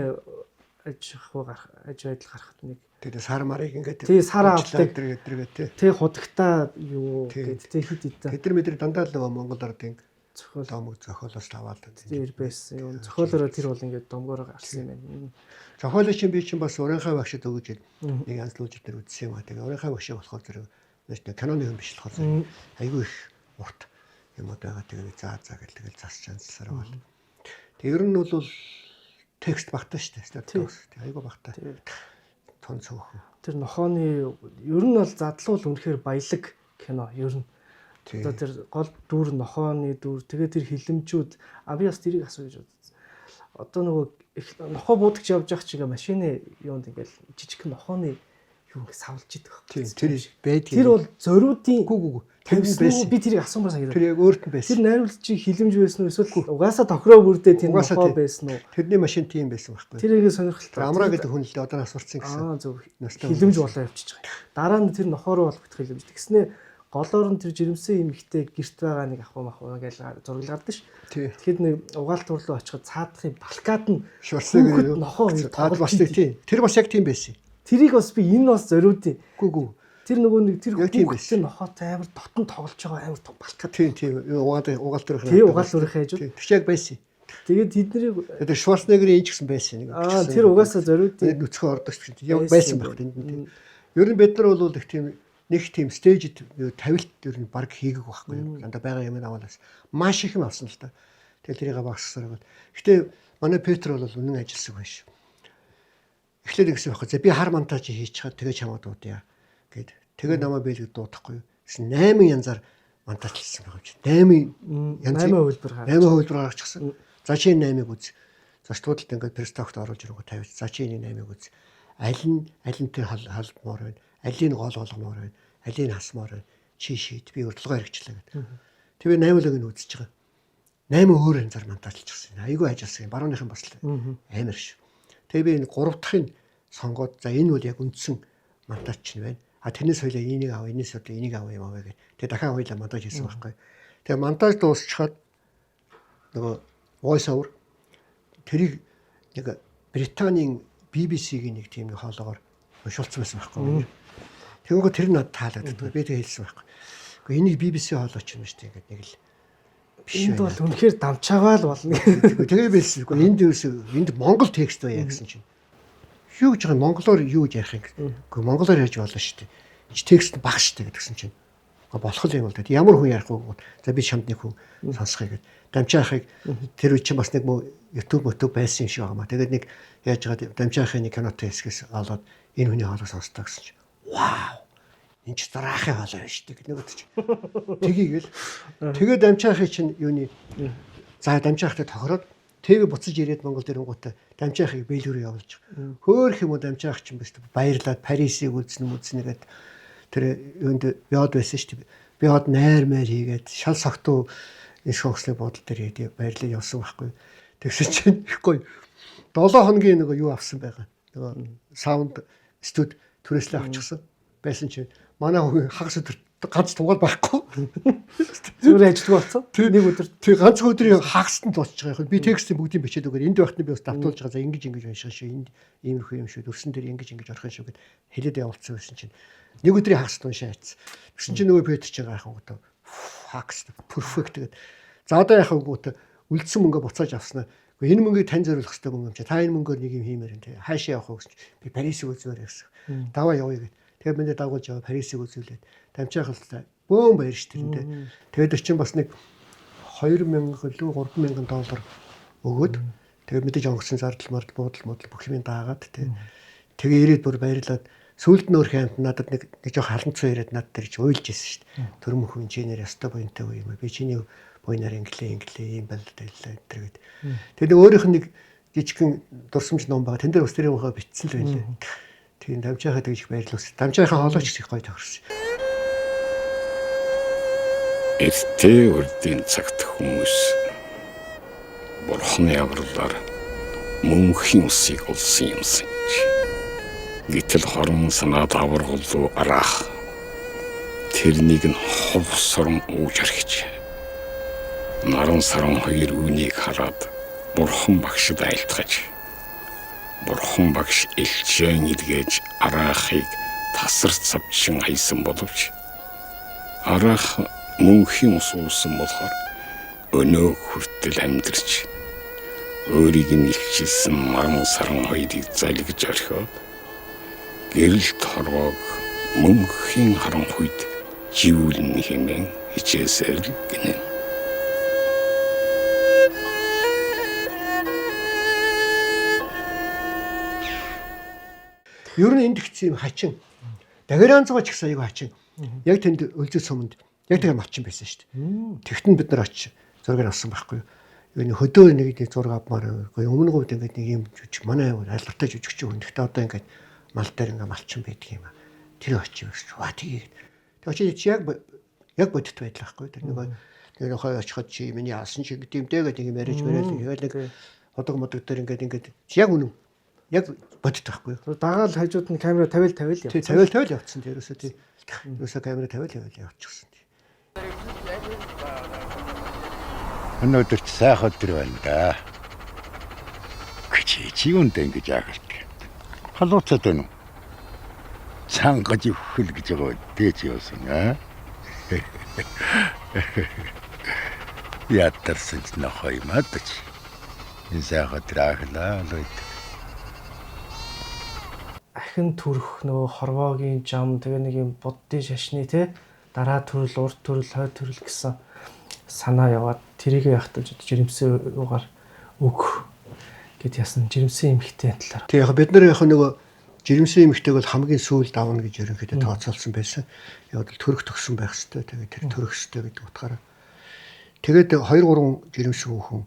аж байдал гарахад нэг тэгээ сар марыг ингээд тий сар авдаг гэдэг тий худагтаа юу гэдэг тий хид хідэн. Тэд нар мэдрэг дандаа л нөгөө Монгол ардын зохиол домог зохиолоос аваад тэр байсан. Юу зохиолороо тэр бол ингээд домгоор гарсан юм байна. Зохиолоо чинь би чинь бас урийнхаа багшид өгөж нэг янзлуулж дээр үзсэн юм а. Тэгээ урийнхаа багшиг болохоор зэрэг нэг киноны юм биш болохоор айгүй их урт юм байгаа. Тэгээ заа гэдэг л засч анцсаар бол. Тэр нь бол текст багтаа шүү дээ. Тэгээ айгүй багтаа. Тон цөөхөн. Тэр нохооны ер нь бол задлуул үнэхээр баялаг кино ер нь. Одоо тэр гол дүр нохооны дүр тэгээ тэр хилэмжүүд би бас тэрийг асуу гэж бодсон. Одоо нөгөө нохоо буудагч явж явах чигээ машины юунд ингээл жижиг нохооны юу ингэ савлж идэг байх. Тэр байдаг. Тэр бол зориудын гүг байсан. Би тэрийг асуумаар санагдав. Тэр яг өөрт нь байсан. Тэр найруулагч хилэмж байсан уу эсвэл угаасаа тохироо бүрдээ тийм нохоо байсан уу? Тэрний машин тийм байсан байхгүй. Тэрийг сонирхолтой. Амраа гэдэг хүн л одоо асуурсан гэсэн. Зөв. Хилэмж болоо явчихж байгаа. Дараа нь тэр нохоо руу болох хилэмж. Тэгснээ голоор нь тэр жирэмсэн юм ихтэй гэрт байгаа нэг ахмаа гэж зураглал гардаг ш. Тэгэхэд нэг угаалт турлуу очиход цаадахын балкад нь шурсаг нохоо тоглож байна тийм. Тэр бас яг тийм байсан. Тэрийг бас би энэ бас зориудын. Гүг. Тэр нөгөө нэг тэр хүүхдтэй нохоотой амар дотн тоглож байгаа амар том балкад. Тийм. Угаалт төрөх. Тийм угаалт төрөх хайж. Тэр яг байсан. Тэгээд тэднийг тэр Шварценеггерийн энэ ч гэсэн байсан нэг. Тэр угаасаа зориудын нүцгэн ордог ч яг байсан байх тэнд. Ер нь бид нар бол их тийм нэг тийм стейжд тавилт ер нь баг хийгээг байхгүй. Дандаа байгаа юм авалаас маш их юм авсан л та. Тэгэл тэрийг багссаар гал. Гэтэ манай Петр бол үнэн ажилсаг байж. Эхлээд гэсэн байхгүй. За би хар монтаж хийж чад тэгээ чамаа дуудъя гэд. Тэгээ намаа бэлэг дуудахгүй. 8 янзаар монтажлсан байгаа юм чи. 8 8 хувилбар 8 хувилбар гаргачихсан. За чи 8-ыг үз. За студид ингээд перстокт оруулж ирэнгөө тавьж. За чи энэ 8-ыг үз. Аль нь тэр халбмоор байна. Алийг гол болгомоор байна. Алийг хасмаар байна. Чи шийд. Би урдлагаа хэрэгчлээ гэдэг. Тэгээ 8-ыг нь үзэж байгаа. 8 өөр янзаар монтажлчихсан. Айгүй ажилласан. Барууныхан бас амар ш. Тэгээ би энэ 3 дахын сонгоод за энэ бол яг үндсэн монтаж чинь байна. А тэрнээс хоёлаа энийг ав, энэс одоо энийг ав юм аваа гэх. Тэгээ дахиад хоёлаа монтаж хийсэн байхгүй. Тэгээ монтаж дуусчихад нөгөө voice over тэрийг нэг Британийн BBC-гийн нэг тийм хоолоогоор уншуулсан байсан байхгүй. Тэгэнгүүт тэр надад таалагддаг. Би тэгээ хэлсэн байхгүй. Гэхдээ энийг BBC хоолооч юм шүү дээ ингээд нэг л биш байна. Энд бол үнэхээр дамчаагаа л болно. Тэгээ билсэн. Энд Монгол текст бая гэсэн чинь. Юу гэж байгаа монголоор юу гэж ярих юм бэ? Гэхдээ монголоор ярьж болно шүү дээ. Энд текст баг шүү дээ гэсэн чинь. Болох юм бол тэгээд ямар хүн ярих вэ? За би чамд нэг хүн сонсхыг гээд дамжаахыг тэр үе чинь бас нэг YouTube байсан юм шиг байгаа маа. Тэгээд нэг яаж байгаа дамжаахын нэг кинотой хэсгээс олоод энэ хүний хоолой сонстоо гэсэн чинь. Вау. Энэ ч дараахын хоолой байна шүү дээ. Нэг өдөч. Тгийгэл. Тэгээд дамжаахын чинь юуны за дамжаахтай тохироод TV буцаж ирээд Монгол дэрэнгуутай дамжаахыг бэлгүүрээ явуулж. Хөөх юм уу дамжаах чинь биш баярлаад Парисыг үзнэгээд тэр юунд яваад байсан шүү дээ. Би хад найр хийгээд шал согтуу энэ шонхлын бодол дээр баярлал явсан байхгүй. Тэгсэн чинь их гоё 7 хоногийн нэг юу авсан байгаа. Нөгөө саунд студ түрээслээ авчихсан. Байсан чинь манай хүн хагас өдөр ганц тугаал байхгүй. Зүгээр ажилтгүй болсон. Нэг өдөр тэг ганц өдрийн хагасд нь дуусчих байгаа юм. Би текстийг бүгдийг бичээд өгөөр энд байхад нь би бас давтуулж байгаа. За ингэж унших шүү. Энд иймэрхүү юм шүү. Өрсөн дээр ингэж орох юм шүү гэд хэлээд явуулсан байсан чинь нэг өдрийн хагасд уншаа хийсэн. Тэгсэн чинь нөгөө Петр ч гайхан гоо хагас перфект гэдэг. За одоо яхав гоо үлдсэн мөнгө буцааж авснаа. Энэ мөнгийг тань зориулах хэрэгтэй мөнгө юм чи. Та энэ мөнгөөр нэг юм хиймээр юм тий. Хаашаа явах вэ гэсэн чи. Би Парисыг үзмээр гэсэн. Даваа явъя гэд. Тэгээд миний дагуулж яваа Парисыг үзүүлээд дамжаах л бөөн баяр ш тэрэндээ. Тэгээд чин бас нэг 2000 лөө 3000 доллар өгөөд тэгээд мэдээж онгоцны зардал буудал бүх юм даагаад тий. Тэгээ ирээд бүр баярлаад сүүлд нөр хэмт надад нэг жоох харанцуу ирээд надад тэрч уйлж ирсэн ш. Төрөм хүн инженер яста буянтай үе юм. Би чиний буйнаар инглээ ийм байна л байлаа энэ төр гэд. Тэгээд өөрийнх нь нэг жижигхэн дурсамж ном байгаа. Тэн дээр бас тэр юмхаа бичсэн л байлаа. Тийм дамжаахад гэж баярлуулсан. Дамжаахын хоолойч их гоё тохирсон. Эртээ урдын цагт хүмүүс Бурхны авралаар мөнхийн усыг олсон юмсан. Гэтэл хорон санаад аврагл араах тэрнийг нь хов сорон ууж архиж наран саран хоёр үнийг хараад Бурхан багшд айлтгаж Бурхан багш элчэн илгээж араахыг тасар цавчин хайсан боловч араах мөнхийн ус уусан болохоор өнөө хүртэл амьдарч өөрийг нь илчилсэн наран саран хоёрыг залгиж орхиод гэрэл торгоог мөнхийн харанхуйд живүүлнэ хэмээн хичээсээр л гинэ. Ер нь энд гिचсэн юм хачин. Дагераан цугач гэсэн аяга хачин. Яг тэнд өлзөө суманд яг тэгээ малчин байсан шүү дээ. Тэгтэн бид нар очиж зургийг авсан байхгүй юу. Энэ хөдөө нэг зураг авмаар үгүй өмнө говьд ингээд нэг юм жүжиг манай айлгатай жүжигч хүн. Гэхдээ одоо ингээд мал дээр ингээд малчин байдаг юм аа. Тэр очиж өгч. Ва тэгээд. Тэг очиж яг бодит байдал байхгүй. Тэр нэг хой очиход чи миний яасан чи гэдэг юм дээ гэдэг юм яриад тэгээд нэг ходог модог дээр ингээд яг үнэн. Яг бодит байхгүй юу. Дагаал хажууд нь камера тавиал явсан. Тий, тавиал явцсан. Тэрөөсөө тий. Ерөөсөө камера тавиал явчихсан. Өнөөдөр сайхан өдөр байна да. Чи юундэ ингэж яагаад? Халууцаад байна уу? Цангаж өхөл гэж байгаа дээж явсан аа. Яатарсан ч нохой мадч. Энэ сайхан өдөр ахлаа л. ахин төрөх нөгөө хорвоогийн жам тэгээ нэг юм буддын шашны те дараа төрөл, урд төрөл, хойд төрөл гэсэн санаа яваад тэрийг яхтаж жирэмсэн угаар өг гэд ясан жирэмсэн эмхтэй талаар. Тэг яг бид нар яг нөгөө жирэмсэн эмхтэйг бол хамгийн сүүлд авна гэж ерөнхийдөө тооцоолсон байсан. Яг л төрөх төгсөн байх хэвээр тэгээ тэр төрөх хэвээр гэдэг утгаараа. Тэгээд 2-3 жирэмсэн хүүхэн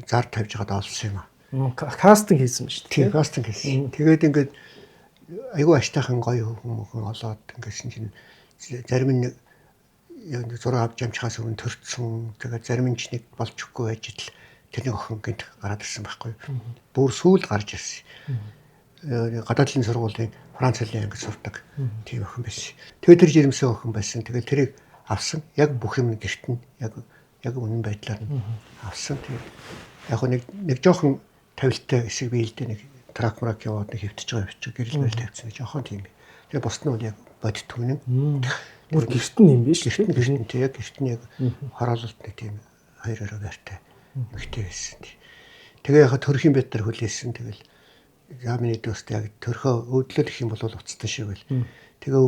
зар тавьж байгаа олсон юм аа. Кастинг хийсэн ба шүү дээ. Тийм кастинг хийсэн. Тэгээд ингээд айгүй аштайхан гоё хүүхэн олоод ингэсэн чинь зарим нь яг зураг авч амжихаас өмнө төрчихсөн. Тэгээд зарим нь ч нэг болж өгөхгүй байж итл тэрний охин гинт гараад ирсэн байхгүй. Бүр сүүлд гарч ирсэн. Гадаадлын сургуулийн Франц хэлний анги сурдаг тийм охин байсан. Тэгээд тэр жирэмсэн охин байсан. Тэгээд тэрийг авсан. Яг бүх юм гэрт нь яг үнэн байдлаар нь авсан. Тэгээд яг нэг жоохон тавилттай хэсэг биелдэ нэг трак яваад нэг хөвтөж байгаа явчих гэрэл мэл тавьсан жоохон тийм. Тэгээд бус нь бол яг бодит түнэн. Бүр гэрт нь юм биш. Гэрт нь яг гэрт нь яг хороололт нэг тийм 2 байртай мэгтэй байсан. Тэгээ яхаа төрхийн бид нар хүлээсэн. Тэгэл замын дэвст яг төрхөө өвдлөл их юм бол уцтай шиг байл. Тэгээ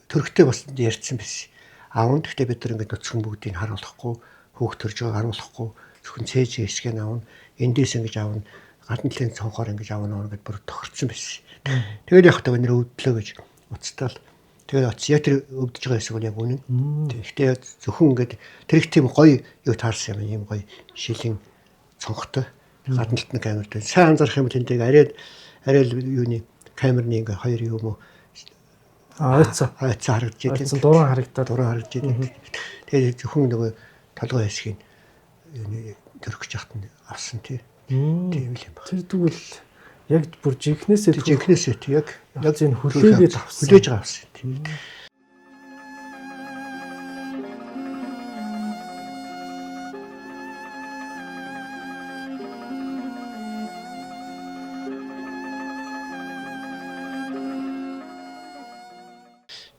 төрхтэй бас ярьсан байсан. Аавн гэхдээ бид нар ингээд нөцгөн бүгдийг харуулахгүй, хүүхд төрж байгааг харуулахгүй, зөвхөн цээж хэсгээ аавна, эндээс ингэж аавна, гадна талын цонхоор ингэж аавна ингээд бүр тохирцсон байсан. Тэгээд яг та нэр өвдлөө гэж уцтаал. Тэгээд оц яг тэр өвдөж байгаа хэсэг бол яг үнэн. Гэхдээ зөвхөн ингээд тэр их тийм гоё юу таарсан юм гоё шилийн цонхтой гадна талын камертай. Сайн анзаарах юм бол тэндээ арай л юуны камерны ингээ хоёр юм уу Айцаа харагдаж байсан. Дуран харагдаад. Тэгээд зөвхөн нөгөө толгой хэсгийг төрөх жахт нь авсан тийм л юм байна. Тэр тэгвэл яг бүр жинхнээсээ яг энэ хүлээж авсан тийм.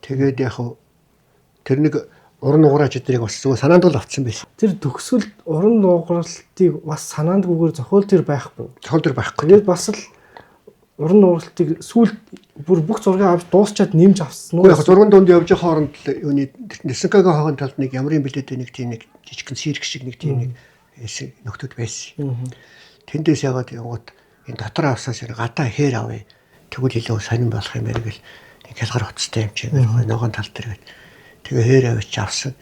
Тэгээд яг тэр нэг уран нугараач эдрийг бас зүгээр санаанд бол авцсан байсан. Тэр төгсгөл уран нугаралтыг бас санаандгүйгээр зохиол төр байхгүй. Зохиол төр байхгүй. Тэгээд бас л уран нугаралтыг сүүл бүр бүх зургийг авч дуусчаад нэмж авсан уу? Яг зурган донд явж байгаа хооронд юуны Нисенкагийн хоогын талд нэг ямар юм бэлээд нэг тийм нэг жижигхэн сирк шиг нэг тийм нэг нөхдөд байсан. Тэндээс ягаад явгот энэ дотор авсаас гадаа хээр авъя. Тэгвэл илүү сонирн болох юм байна гэл хялгар уцтай юм чи ногоон тал дээр. Тэгээ хээр авч авсан.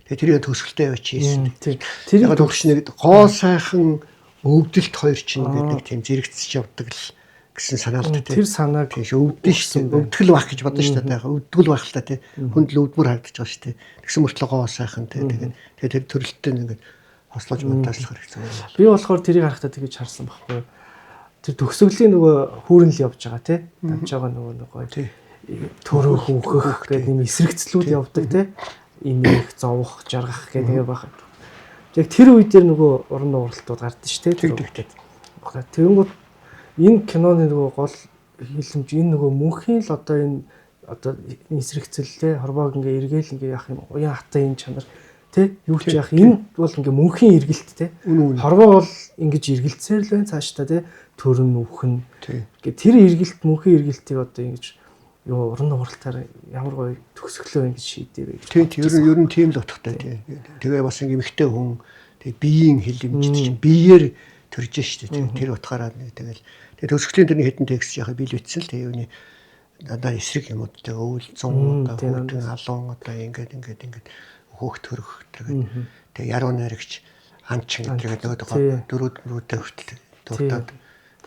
Тэгээ тэрийг төгсгөлтэй авч хийсэн. Тэр яг төгс нэг гоо сайхан өвдөлт хоёр чинь нэг тийм зэрэгцэж явдаг л гэсэн санаалт тэр санааг өвдөн шүү дээ. Өвдгөл байх гэж бодсон шүү дээ. Өвдгөл байх л та тий. Хүндэл өвдмөр харагдаж байгаа шүү дээ. Тэгсэн мөртлөө гоо сайхан тий. Тэгээ тэр төрөлттэй ингээд хослож монтажлах хэрэгтэй. Би болохоор тэрийг харахтаа тэгэж харсан байхгүй юу. Тэр төгсгөлийн нөгөө хүүрэн л явж байгаа тий. Тавж байгаа нөгөө тий. Төрөх өөхөх гэдэг юм эсрэгцлүүд явдаг тий. Инээх, зовох, жаргах гэдэг байх. Яг тэр үе дээр нөгөө уран нугаралтууд гардаг шүү дээ. Тэгэнгүүт энэ киноны нөгөө гол хэлэмж энэ нөгөө мөнхийн л одоо энэ эсрэгцэлтэй хорвоог ингээ эргээл ингээ яах юм уян хатаа энэ чанар тий юу ч яах энэ бол ингээ мөнхийн эргэлт тий хорвоо бол ингэж эргэлцээр л байна цаашдаа тий төрн үхэн гэ тэр эргэлт мөнхийн эргэлтийг одоо ингэж юу уран нугаралтаар ямар гоё төгсгөлөө ингэж шийдэв гэж тий ер нь тийм л утгатай тий тэгээ бас ингээ эмхтэй хүн тий биеийн хэлэмж чинь биеэр төрж штэ тэр утгаараа тэгэл төгсгөлийн тэрний хэдэн текст яхаа биелвэцсэн л тэгээ юуны дандаа эсрэг юмуд тэгээ өвөл 100 хүүхдэн алуун одоо ингээд хөөх төрөх тэгээ яруу найрагч анчин тэгээд нөгөө дөрүүдээ хүртэл дуртаад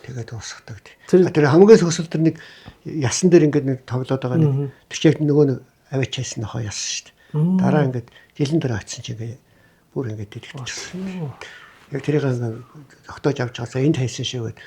тэгээд дуусгадаг. Тэр хамгийн сүүсэл тэр нэг ясан дээр ингээд нэг тоглоод байгаа нэг тэр чиг нөгөө аваачаас нохоо ясан шүү дээ. Дараа ингээд жилэн дээр очсон чинь ингээд бүр ингээд дэлгэчихсэн. Яг тэрийг тогтоож авч байгаа энд хайсан шигэд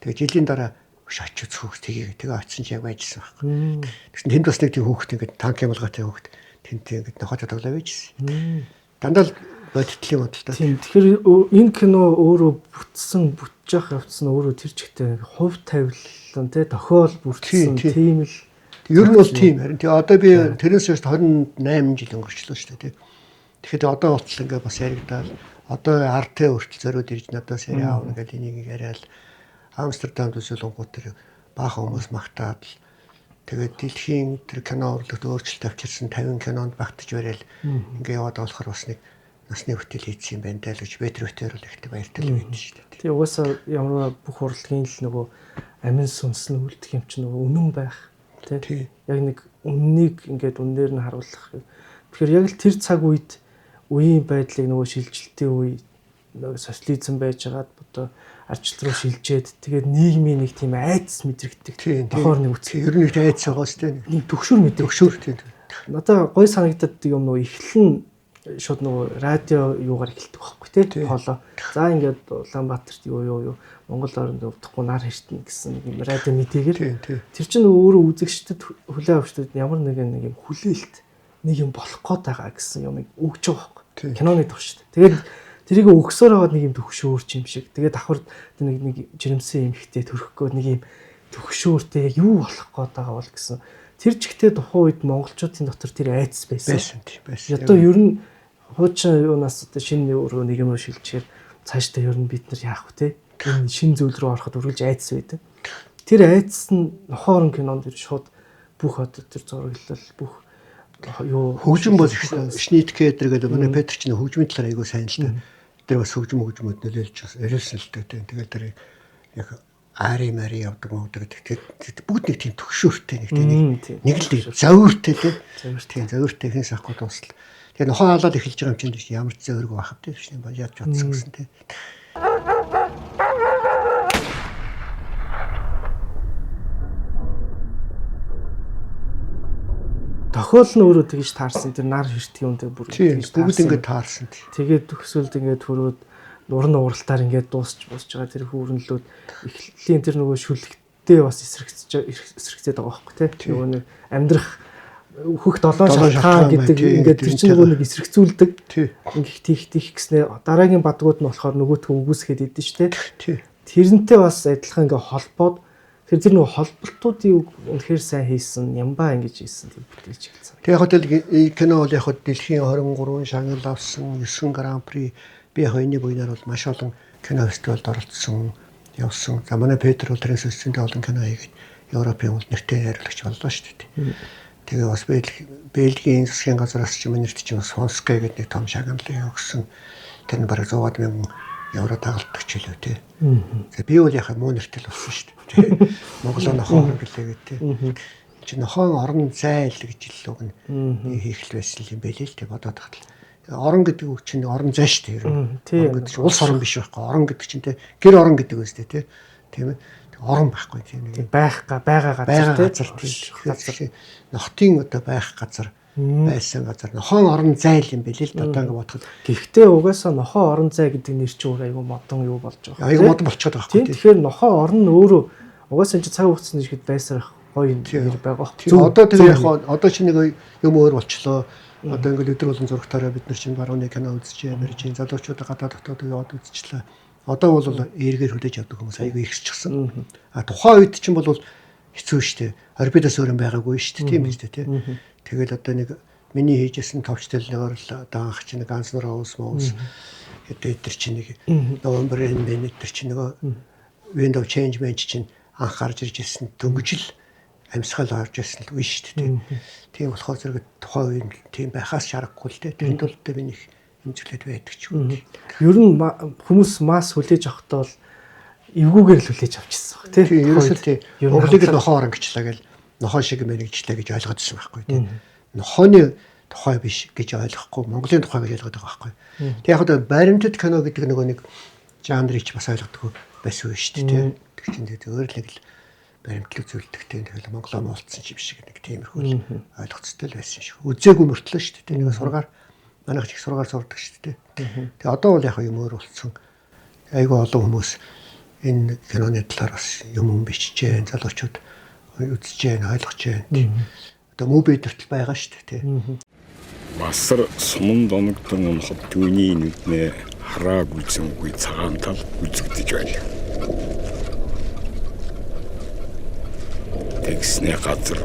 тэгээ жилийн дараа очиж цөөх тэгээ очсон чи яг байжсан байхгүй. Тэгсэн тэнд бас нэг тийм хүүхэд ингээд танк ямалгаатай хүүхэд тэнтэй ингээд нохоо тоглоо байжсэн. Дандаа л бодитлийн бодолтой. Тийм. Тэгэхээр энэ кино өөрөө бүтэж явцсан өөрөө тэр чигтээ хувь тавилан тий тохиол бүрдсэн тийм л ер нь бол тийм харин тий одоо би тэрнээс 28 жил өнгөрчлөө шүү дээ тий. Тэгэхээр одоо болтол ингээд бас яригдаад одоо арт хүртэл зориуд ирж надаас яриа аавна гэдэг энийг яриад Амстердамд үсэлэнгууд тэр баахан хүмүүс магтаад л тэгээд дэлхийн тэр кино урлагт өөрчлөлт авчирсан 50 кинонд багтаж барайл ингээ яваад болохоор бас нэг насны хөтөл хийсэн юм байна даа л гэж ветрөтөр л ихтэй баяртай л байдаг шүү дээ. Тэгээ угаасаа ямар бүх урлагийн л нөгөө амин сүнс нь үлдэх юм чинь нөгөө үнэн байх тий. Яг нэг үннийг ингээд үнээр нь харуулах. Тэгэхээр яг л тэр цаг үед үеийн байдлыг нөгөө шилжилтийн үе нөгөө социализм байж байгаад одоо арчлал руу шилжээд тэгээд нийгмийн нэг тийм айдас мэдрэгдэг. Тохоор нэг үсэг. Ер нь их айдас байгаа шүү дээ. Нэг төгшөр мэдрэг. Төгшөр тийм. Надаа гой санагдаад юм нөгөө эхлэн шууд нөгөө радио юугаар эхэлдэг байхгүй тий. Хоолоо. За ингээд Улаанбаатарт юу Монгол оронд удахгүй нар хэртэн гэсэн юм радио мэдээгээр тэр чинь өөрөө үзэгчдэд хүлээн авчдад ямар нэг юм хүлээлт нэг юм болох гээд байгаа гэсэн юмыг өгч байгаа байхгүй. Киноны туршид. Тэгээд тэрийг өгсөөр аваад нэг юм төгшөөрч юм шиг. Тэгээд давхар нэг жирэмсэн эмхтэй төрөхгүй нэг юм төгшөөртэй яг юу болох гээд байгаа бол гэсэн. Тэр чигтээ тухайн үед монголчуудын дотор тэр айдас байсан. Байсан. Одоо ер нь хуучин юунаас одоо шинэ өөрөө нэг юм шилжчихээр цаашдаа ер нь бид нар яах вэ те? Энэ шинэ зүйл рүү ороход үргэлж айдас байдаг. Тэр айдас нь нохоорон кинонд ир шууд бүх одоо тэр зураглал бүх юу хөгжим бол шнит кедр гэдэг манай Петр чинь хөгжмийн талаар айгуу сайн л да. Тэр бас хөгжмөд нөлөөлж бас ирэлсэн л дээ. Тэгээд тэр яг ари мари явдаг гэдэг бүгд нэг тийм төгшөөртэй нэг л завууртай тийм завууртай хэн сахгүй дуусла. Тэгээ нохоо хаалаад эхэлж байгаа юм чинь ямар ч зөөргөө байх вэ гэж юм яаж бодсон гэсэн тийм. тохиол нь өөрөө тэгж таарсан тэр нар хэртгийн үндэ бүр тэгж бүгд ингээд таарсан. Тэгээд төгсөлд ингээд төрөөд уран уралтаар ингээд дуусч босч байгаа тэр хүүрнлүүд эхлэлийн тэр нөгөө шүлэгтээ бас эсрэгцээд байгаа байхгүй тий. Нөгөө нэг амьдрах өөхөх 7 шалтгаан гэдэг ингээд тэр чинь нөгөө нэг эсрэгцүүлдэг. Ингээд тийх гэснээр дараагийн бадгууд нь болохоор нөгөөтгөө үгүйсгээд идэв шүү дээ. Тэрнтэй бас адилхан ингээд холбоод тэр нөгөө холболтуудыг үнэхээр сайн хийсэн ямбаа ингэж хийсэн тийм бүтээлч хэлсэн. Тэгээ яг л кино бол яг дэлхийн 23 шагнал авсан 9 гран при би яг энэ буйнаар бол маш олон кино фестивалд оролцсон явсан. За манай Петр бол тэрээс өсөндөө олон кино хийгээд Европын бол нэртэй найруулагч боллоо шүү дээ. Тэгээ бас Бельгийн засгийн газраас ч минерт ч бас Фонскай гэдэг нэг том шагналыг өгсөн. Тэр нь бараг 100,000 евро тагалддаг ч хэлээ тий. За би бол яхаа муу нэртэл болсон шүү дээ. Монголоо нохоо гэлээ гэдэг. Чи нохоо орон зайл гэж л үг нь хийх л байсан юм байл л тий бодоод тахтал. Орон гэдэг үг чинь орон зай шүү дээ. Орон гэдэг чинь улс орон биш байхгүй. Орон гэдэг чинь тий гэр орон гэдэг үстэй тий. Тийм ээ. Орон байхгүй тийм нэг байгаа газар тий. Нохтын одоо байх газар байсан газар нохоон орон зайл юм бэлээ л одоо ингэ бодоход. Гэхдээ угаасаа нохоо орон зай гэдэг нэр чинь өөр айгүй модон юу болж байгаа. Айгүй модон болчиход байгаа байхгүй. Тэгэхээр нохоо орон нь өөрөө угаасаа энэ цаг хугацаанд ихэд байсарах гоё нэр байгаа. Одоо тэгээ яг одоо чи нэг юм өөр болчлоо. Одоо ингэ өдөр болон зургатаараа бид нар чинь барууны кино үзэж байна. Чинь залуучуудаа гадаад дотоод яваад үзчихлээ. Одоо бол эргээр хүлээж авдаг хүмүүс айгүй ихсчихсэн. Тухайн үед чинь бол хэцүү штэ. Орбидас өөр юм байгаагүй штэ. Тийм биз дээ тий. Тэгэл одоо нэг миний хийжсэн товчтолноор л одоо анх чинь ганц нураа уус моус гэдэг тэр чинь нэг Новембрын минут тэр чинь нөгөө Windows change bench чинь анх гарч ирж ирсэн дөнгөжл амьсгал орж ирсэн л үе штэ тий. Тийм болохоор зэрэг тухайн үед тийм байхаас шаргагүй л тий. Тэрний тулд миний хэмжүүлээд байдаг ч юм. Ер нь хүмүүс масс хүлээж авахдаа бол эвгүйгээр л хүлээж авчихсан баг тий. Ерөөсөө тий. Монголыг нохоо орангичлаа гэл нохоо шиг мэрэгчлээ гэж ойлгоодсэн байхгүй тий. Нохооны тухай биш гэж ойлгохгүй Монголын тухай гэж ойлгоод байгаа байхгүй. Тэг яг одоо баримтат кино гэдэг нөгөө нэг жанрыг бас ойлгодог байсан үү шүү дээ тий. Тэг чинь өөр л нэг л баримтлаг зүйлдэг тий. Тэгэл Монголоо муулцсан юм шиг нэг тиймэрхүү ойлгоцтой л байсан шүү. Үзээгүй мөртлөө шүү дээ. Нэг сургаар манайх ч их сургаар сурдаг шүү дээ. Тэгээ одоо бол яг юм өөр болсон. Айгүй олон хүмүүс энэ киноны талаар бас юм бичиж जैन залуучууд үзэж जैन ойлгож जैन. Одоо муби дэвтэл байгаа шүү дээ. Масар суман доногдсон унахад түүний нүднээ харааг үзэнгүй цагаан тал үзэгдэж байна. Тэгснэ газар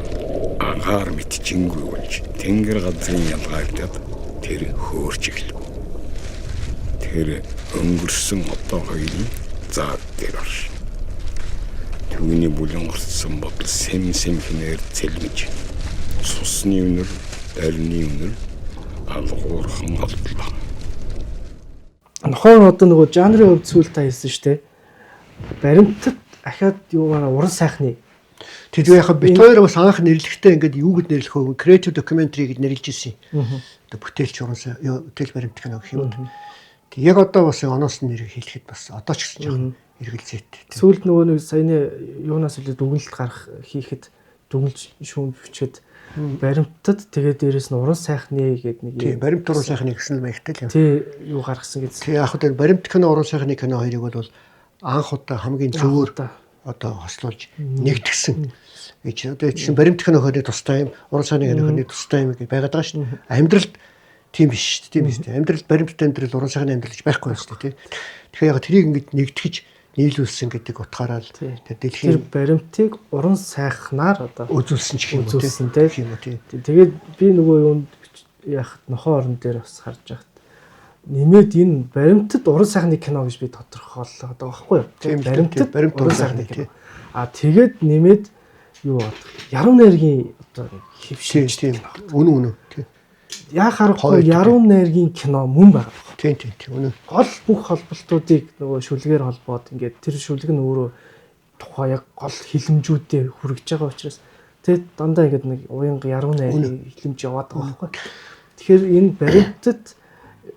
ангаар мэдчингүй болж тэнгэр газрын ялгаагдаад тэр хөөрч эхлэв. Тэр өнгөрсөн одоо хоёрын заад дээр орш. түүний бүлэн орсон бодол сэм хинээр цэлмэж цусны үнэр, дарины үнэр алгуурхан олдлоо. Нохоор одоо нөгөө жанрын хувьд сүүл та хэлсэн шүү дээ. Баримтат ахаад юугаар уран сайхны Тэгээ яхаа бит хоёр бас анх нэрлэхдээ ингээд юу гэд нэрлэх вэ? Creative documentary гэж нэрлэж ирсэн. Одоо бүтээлч урамсаа бүтээл баримт кино гэх юм. Тэг яг одоо бас оноос нь нэр хэлэхэд бас одоо ч гэсэн жоохон эргэлзээтэй. сүүлд нөгөө нэг саяны юунаас илүү дүгнэлт гарах хийхэд дүгнэлт шүүм бичээд баримтад тэгээд дээрэс нь уран сайхны гэдэг нэг Тийм баримт уран сайхны гэсэн маягтай л юм. тий юу гаргасан гэж. Тэг яг одоо баримт кино уран сайхны кино хоёрыг бол анх удаа хамгийн зөвөр одоо хослуулж нэгтгсэн гэж одоо чинь баримт кино хөрөний тустай юм уран сайхны кино хөрөний тустай юм гэж байгаад байгаа шүү дээ. Амьдралд тийм биш шүү дээ. Тийм биш. Амьдрал баримттай амьдрал уран сайхны амьдрал гэж байхгүй байна шүү дээ. Тэгэхээр яг тэрийг ингэж нэгтгэж нийлүүлсэн гэдэг утгаараа л тэр дэлхийн баримтыг уран сайхнаар одоо үзүүлсэн ч юм уу үзүүлсэн тийм. Тэгээд би нөгөө юунд яхад нохоо орон дээр бас харж байхад нэмээд энэ баримтад уран сайхны кино гэж би тодорхойлоод байгаа байхгүй юу? Тийм баримт уран сайхны кино. Тэгээд нэмээд юу бод яруу найргийн одоо хөвшин тийм үнэн тийм. Яа харахгүй яруу найргийн кино мөн байгаа. Тийм үнэн. Гол бүх холболтуудыг нөгөө шүлгээр холбоод ингээд тэр шүлэг нь өөрөө тухай яг гол хилэмжүүдэд хүрэж байгаа учраас тэгээд дандаа ингээд нэг уянга яруу найргийн хилэмж яваад байгаа байхгүй. Тэгэхээр энэ баримтад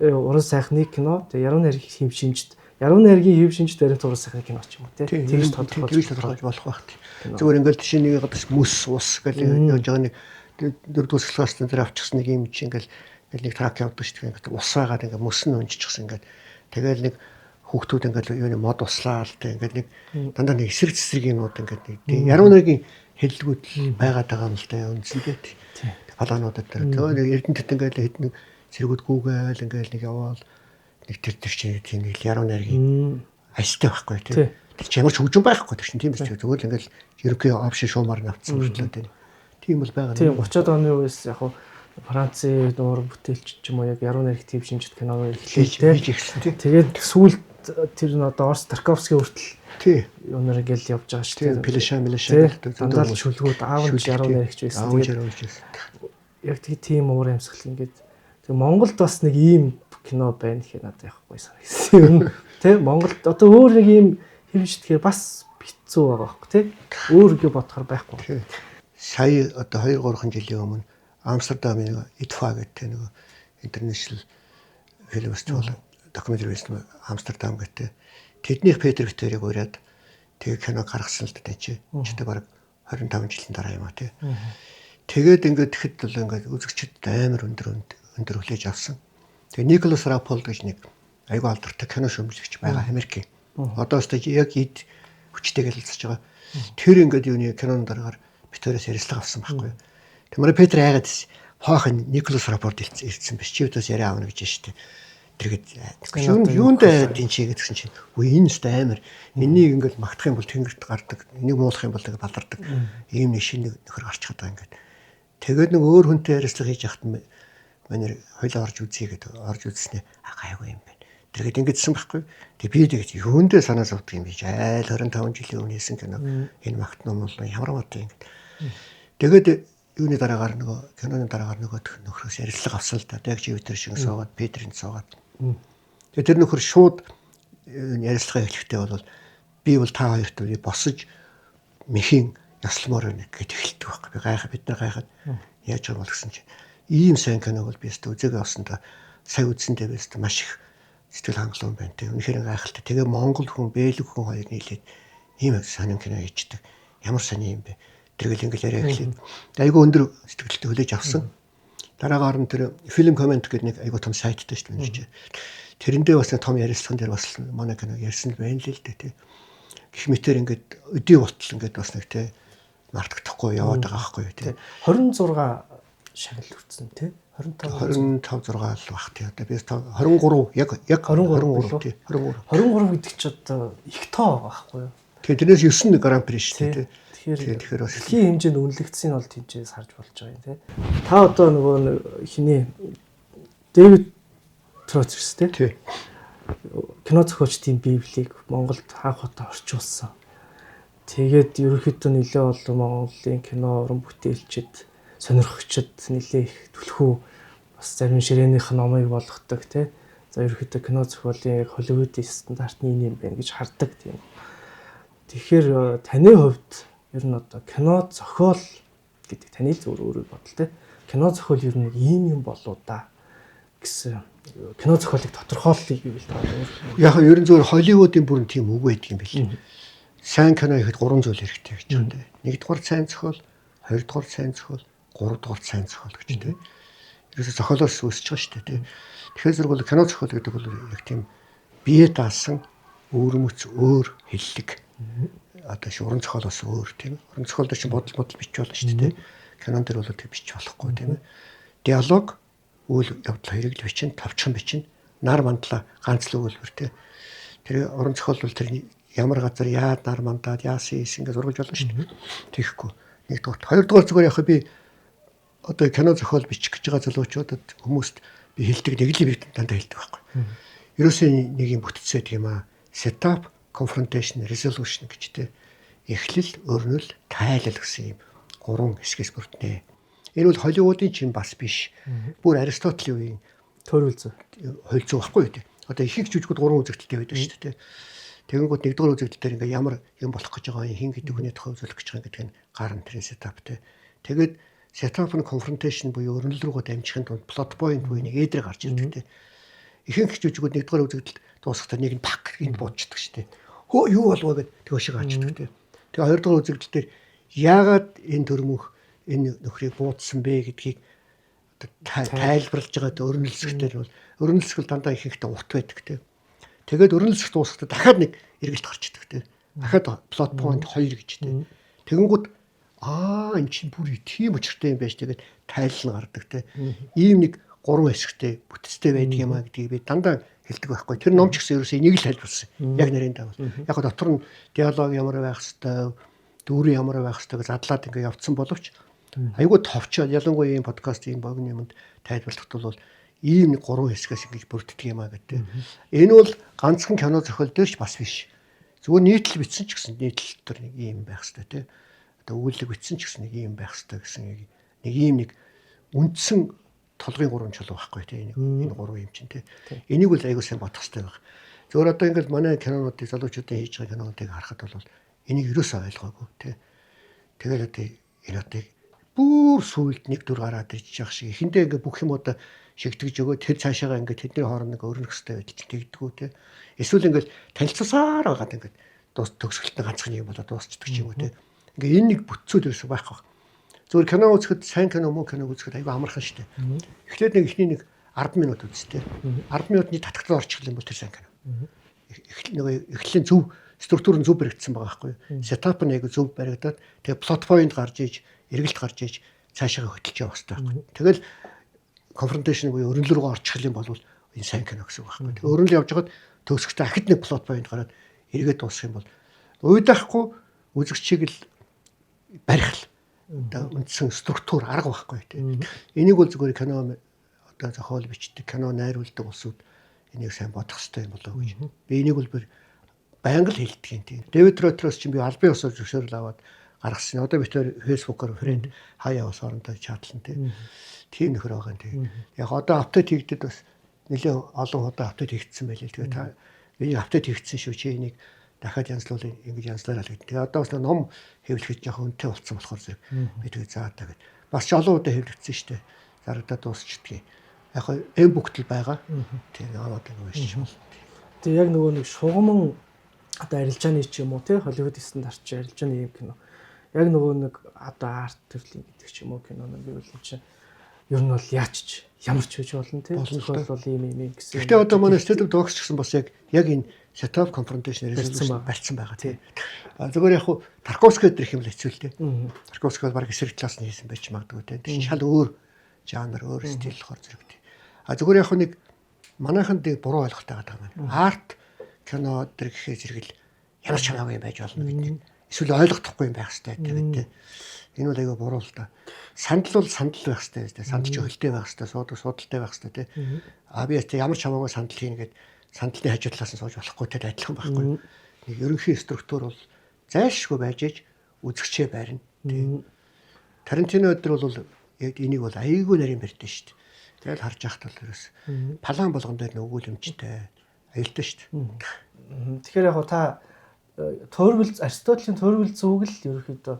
уран сайхны кино тэгээ яруу найргийн хэв шинжт яруу найргийн хэв шинжт баримт уран сайхны кино ч юм уу тэгж тодорхойлж болох байх. Зүгээр ингээд жишээ нэг гадагш мөс ус гэл яаж байгаа нэг дөрөвдүгээр класс дээр авчихсан нэг юм чи ингээд нэг трак явдаг шүү дээ. Ингээд усаагаад ингээд мөс нь унжчихсан ингээд тэгэл нэг хүүхдүүд ингээд юу нэг мод услаа л тэ ингээд нэг дандаа нэг эсрэг цэсрэг юмуд ингээд нэг яруу найргийн хэллэгүүд байгаад байгаа юм л да үнсэндээ. Халаануудад дээр тэгээ эрдэнэт ингээд хэдэн зэрэгүүд гүүгээл ингээд нэг яваал нэг тэр чинь тийм нэг яруу найргийн альтай байхгүй тийм. Тэр чинь ямар ч хөгжим байхгүй тэр чинь тийм биш зүгээр л ингээд ерөнхий опшн шуумаар навцсан мөртлөө тийм. Тийм бол байгаа. Тийм 30-аад оны үеэс яг хуу Францын нуур бүтээлч ч юм уу яг яруу найрах тийм шинжит киног эхлэв тийм. Тэгээд сүүлд тэр нь одоо Орс Тарковский хүртэл тийм өнөр ингээл явж байгаа шүү дээ. Пилешан дандаа шүлгүүд аав нь яруу найрагч байсан. Яг тийм уур амьсгал ингээд тэг Монголд бас нэг ийм кино байна гэхээр надад яахгүй санагдсан. Тэ Монголд одоо өөр нэг ийм хэмжиж тэгэхээр бас битцүү байгаа байхгүй тий. Өөр ингэ бодохоор байхгүй. Сая одоо 2-3 жилийн өмнө Амстердамын IDFA гэдэг нэг International Film Festival докюментари фестивал Амстердам гэдэг тэднийх Петр Виторийг ураад тэгээ кино гаргасан л дээ чи. Читэй бараг 25 жилийн дараа юм а тий. Тэгээд ингээд тэгэхэд бол ингээд үзэгчд амар өндөр хүлээж авсан. Тэгээ Николас Раполд гэж нэг аюул алдартай кино шүүмжлэгч байгаа Америкийн. Одоо ч яг эд хүчтэйг хэлэлцэж байгаа. Тэр ингээд юуны киноны дараагаар Виториос ярилцлага авсан байхгүй юу. Тэгмээр Петр айгаад хоохон Николас Раполд ирсэн биш чи өдөөс яриа аавна гэж штэ. Тэргээд юундаа тийм чи гэдгсэн чинь үе энэ сте амар энийг ингээд магтах юм бол тэнгэрт гардаг энийг муулах юм бол тэгээд балардаг ийм нэг шинэ нөхөр гарч чадаа ингээд. Тэгээд нэг өөр хүнтэй ярилцлага хийж яхад манай хоёлаа орж үзье гэдэг орж үзснээ гайгүй юм байна. Тэргээд ингэдсэн байхгүй. Тэг би тэгээд юундээ санаа зовдөг юм биш айл 25 жилийн өмнө хийсэн кино энэ магт ном бол ямар муутай ингэ. Тэгээд юуны дараагаар нөгөө киноны дараагаар нөгөө нөхрөөс ярилцлага авсан л да. Яг чи Витер шиг суугаад Петрийн суугаад. Тэгээд тэр нөхөр шууд ярилцлага эхлэхдээ бол би бол та хоёрт босож мэхийн ясламаар байна гэж эхэлдэг байхгүй. Би гайхаа бид нар гайхаад яаж байгаа бол гэсэн чинь ийм сайн киног бол би өстө үзээгээ авсандаа сая үзсэндээ би өстө маш их сэтгэл хангалуун байна те. Үнэхээр гайхалтай. Тэгээ Монгол хүн, Бэлэг хүн хоёр нийлээд ийм сонин кино хийдэг. Ямар сони юм бэ? Тэргээл ингээл яриа эхлэв. Айгу өндөр сэтгэлтэй хүлээж авсан. Дараагаар нь тэр фильм коммент гэдэг нэг айгу том сайттай шүү дээ. Тэрэндээ бас том ярилцлаган дээр бас манай кино ярьсан л байна л дээ те. Гэх мэтэр ингээд өдий болтол ингээд бас нэг те мартагдахгүй яваад байгаа байхгүй юу те. 26 шагнал хүрсэн те. 25 6 л баг тий. Одоо би 23 яг 23 тий. 23 гэдэг чи одоо их тоо байхгүй юу? Тэгээ тэрнээс 9 гран при шүү дээ тий. Тэгэхээр бас дэлхийн хэмжээнд үнэлэгдсэн нь бол тэнцээс харж болж байгаа юм тий. Та одоо нөгөө хиний Дэвид Троцерс тий. Кино зохиолчдын Библийг Монголд хаах хотоо орчуулсан. Тэгээд ерөнхийдөө нэлээ олон Монголын кино уран бүтээлчид, сонирхогчид нэлээ их түлхүү бас зарим ширээнийх номыг болгодог тий. За ерөнхийдөө кино зохиолын яг Холливуудын стандартны юм байна гэж хардаг тийм. Тэгэхээр таны хувьд ер нь одоо кино зохиол гэдэг таны л өөрөө бодол тий. Кино зохиол ер нь ийм юм болоо да гэсэн кино зохиолыг тодорхойлъё гэвэл Яг ерөн зөвөр Холливуудын бүрэн тийм үг байдаг юм билээ. Сайн кино ихэд 3 зүйл хэрэгтэй гэж байна те. Нэгдүгээр сайн зохиол, хоёрдугаар сайн зохиол, гуравдугаар сайн зохиол гэж те. Ерөөсө зохиолоос үүсэж байгаа шүү дээ те. Тэгэхээр зэрэг бол кино зохиол гэдэг бол яг тийм бие даасан өөрмөц өөр хэллэг. Одоо уран зохиолоос өөр тийм. Уран зохиолд чинь бодол бич болно шүү дээ те. Кинон дээр бол тэг бич болохгүй тийм. Диалог үйл явдал хоёрыг л бичнэ, товчхон бичнэ. Нар мандлаа ганц л өгүүлбэр те. Тэр уран зохиол бол тэр ямар газар яад нар мандаад яасан ингэ зургаж болно шүү дээ. Тэгэхгүй. Нэгдүгээр, хоёрдугаар зүгээр яг би одоо кино зохиол бичих гэж байгаа залуучуудад хүмүүст би хэлдэг нэг л би дандаа хэлдэг байхгүй. Ерөөсөө нэг юм бүтцээд юм аа. Setup, confrontation, resolution гэжтэй. Эхлэл, өрнөл, тайлал гэсэн юм 3 хэсгээс бүрднэ. Энэ бол Холливуудын чинь бас биш. Бүр Аристотелийн үеийн төрөл зүй. Хууль зүй байхгүй үү? Одоо ихэнх жүжигүүд 3 үзэгдэлтэй байдаг шүү дээ. Тэгэнгүүт нэгдүгээр үзэгдэл дээр ингээ ямар юм болох гэж байгаа юм хин гэдэг хүний тухай үзүүлэх гэж байгаа гэдэг нь гар нь тэр сетаптэй. Тэгээд setup and confrontation буюу өрнөл рүүгээ дамжихын тулд plot point буюу нэг эдрэг гарч ирдэг те. Ихэнх жүжигүүд нэгдүгээр үзэгдэл дуусахдаа нэг нь пак гин буучдаг шүү дээ. Хөө юу болов гэд төгөөшөө гачдаг те. Тэгээ хоёрдугаар үзэгдэл дээр яагаад энэ төрмөх энэ нөхрийг буудсан бэ гэдгийг тайлбарлаж байгаа өрнөлсгтэр бол өрнөлсгөл дандаа ихэнхдээ урт байдаг те. Тэгээд өрнөлсгт дуусахдаа дахиад нэг эргэлт гарч идэг те. Дахиад plot point 2 гэж те. Тэгэнгүүт энэ чинь бүр тийм учиртай юм байж тэгээд тайлал нь гардаг те. Ийм нэг 3 хэсэгтэй бүтцтэй байдаг юм а гэдгийг би дандаа хэлдэг байхгүй. Тэр ном ч гэсэн ерөөсөө энийг л тайлбарлсан. Яг нарийн давал. Яг го дотор нь диалог ямар байх хэвээр, дүүрэн ямар байх хэвээр задлаад ингээ явцсан боловч айгүй товчоо ялангуяа ийм подкаст ийм богино юмд тайлбарлахад бол ийм нэг 3 хэсгээс ингэж бүрддэг юм а гэдэг. Энэ бол ганцхан кино зохиол дээр ч бас биш. Зүгээр нийтлэл бичсэн ч гэсэн нийтлэл төр нэг ийм байх хэвээр тий. Одоо өгүүлэг бичсэн ч гэсэн нэг ийм байх хэвээр гэсэн нэг ийм нэг үндсэн толгойн 3 чулуу байхгүй тий. Энэ 3 юм чинь тий. Энийг бол айгүй сайн бодох хэрэгтэй байх. Зөвөр одоо ингээд манай кинонуудыг залуучуудын хийж байгаа кинонуудыг харахад бол энийг юусаа ойлгоогүй тий. Тэгээд одоо энэ одоо бүр сүйлд нэг дүр гараад ирж байгаа шиг эхэндээ ингээд бүх юмудаа шигтгэж өгөө тэр цаашаага ингээд тэдний хооронд нэг өрнөх хэвээр байдаг тэгдэггүй те. Эсвэл ингээд танилцсаар байгаад ингээд төгсгөлтний ганцхан юм болоод дуусчдаг ч юм уу те. Ингээд энэ нэг бүтцүүд ерөөсөй байхгүй. Зөвхөн кино үзэхэд сайн кино муу кино үзэхэд айгүй амархан шүү дээ. Эхлээд нэг ихний нэг 10 минут үзтээ. 10 минутны татгтал орчих юм бол тэр сайн кино. Эхлэлийн зөв структур нь зөв баригдсан байгаа байхгүй. Сетап нь айгүй зөв баригдаад тэгээ plot point гарч иж эргэлт гарч иж цаашаа хөтлөж явах хэрэгтэй байхгүй. Тэгэл confrontation буюу өрнөл рүү орчих юм бол энэ сайн кино гэсэн үг байхгүй. Тэгээ өрнөл явж хагаад төгсгөхдөө ахид нэг plot point гараад эргээд дуусах юм бол уйдахгүй үзэгчийг л барих л одоо үндсэн структур арга байхгүй тийм. Энийг бол зүгээр кино одоо зохиол бичдэг, кино найруулдаг улсууд энийг сайн бодох хэрэгтэй юм болоо гэж. Би энийг бол байнга л хэлдэг юм тийм. Дэвид Ротроос чинь би албан ёсоор зөвшөөрөл аваад гаргасан. Одоо би тэр фэйсбүүкээр фрэнд хаяа бас орондоо чатлан тийм. Тийм нөхөр байгаа юм тийм. Яг одоо апдейт хийгдэд бас нэлээд олон удаа апдейт хийгдсэн байлээ. Тэгээ та би апдейт хийгдсэн шүү чи энийг дахиад янзлуулъя ингэж янзлаарай л гэдэг. Тэгээ одоо бас ном хэвлэхэд жоохон үнэтэй болцсон болохоор зэрэг би тэгээ заатаа гэд. Бас ч олон удаа хэвлэгдсэн шүү дээ. Зарагдаа дуусчдгийг. Яг хоо e-book-тэл байгаа. Тэгээ аваад уншиж байна. Тэгээ яг нөгөө нэг шугамн одоо арилжааны ч юм уу тий Холливуд стандарт чи арилжааны юм кино. Яг нөгөө нэг одоо арт төрлийн гэдэг ч юм уу киноноо гэвэл чинь ер нь бол яач ямар ч үж болно тий зохиол бол ийм гэсэн. Гэхдээ одоо манай студид догч гэсэн бас яг энэ setup confrontation resolution барьсан байгаа тий. Зүгээр яг хуу Тарковский гэдэг юм л хэцүү л тий. Тарковский бол баг эсрэг талаас нь хийсэн байж магадгүй тий. Тэр шал өөр жанр өөр стил болохоор зэрэг тий. Зүгээр яг хуу нэг манайханд буруу ойлголттой байгаа юм. Арт кино төр гэхээ зэрэгэл ямар ч хамаагүй юм байж болно гэдэг. Эсвэл ойлгохгүй юм байх хэрэгтэй тэгээд энэ бол айгаа буруу л да. Сандал бол сандал байх хэрэгтэй. Сандал ч хөлтэй байх хэрэгтэй, суудалтай байх хэрэгтэй тий. Би ямар ч хамаагүй сандал хийнэ гэд сандалны хажуу талаас нь сууж болохгүй тэр адилхан байхгүй. Нэг ерөнхий структур бол зайлшгүй байж иж үзэгчээ байрна. Тарантино өдөр бол яг энийг бол аяйгүй нарийн барьдаа шүү дээ. Тэгэл харж яхад бол ерөөс палан болгон дээр нөгөөлөмжтэй аюултай шүү дээ. Тэгэхээр яг та Аристотелийн туурвал зүг л ерөөхдөө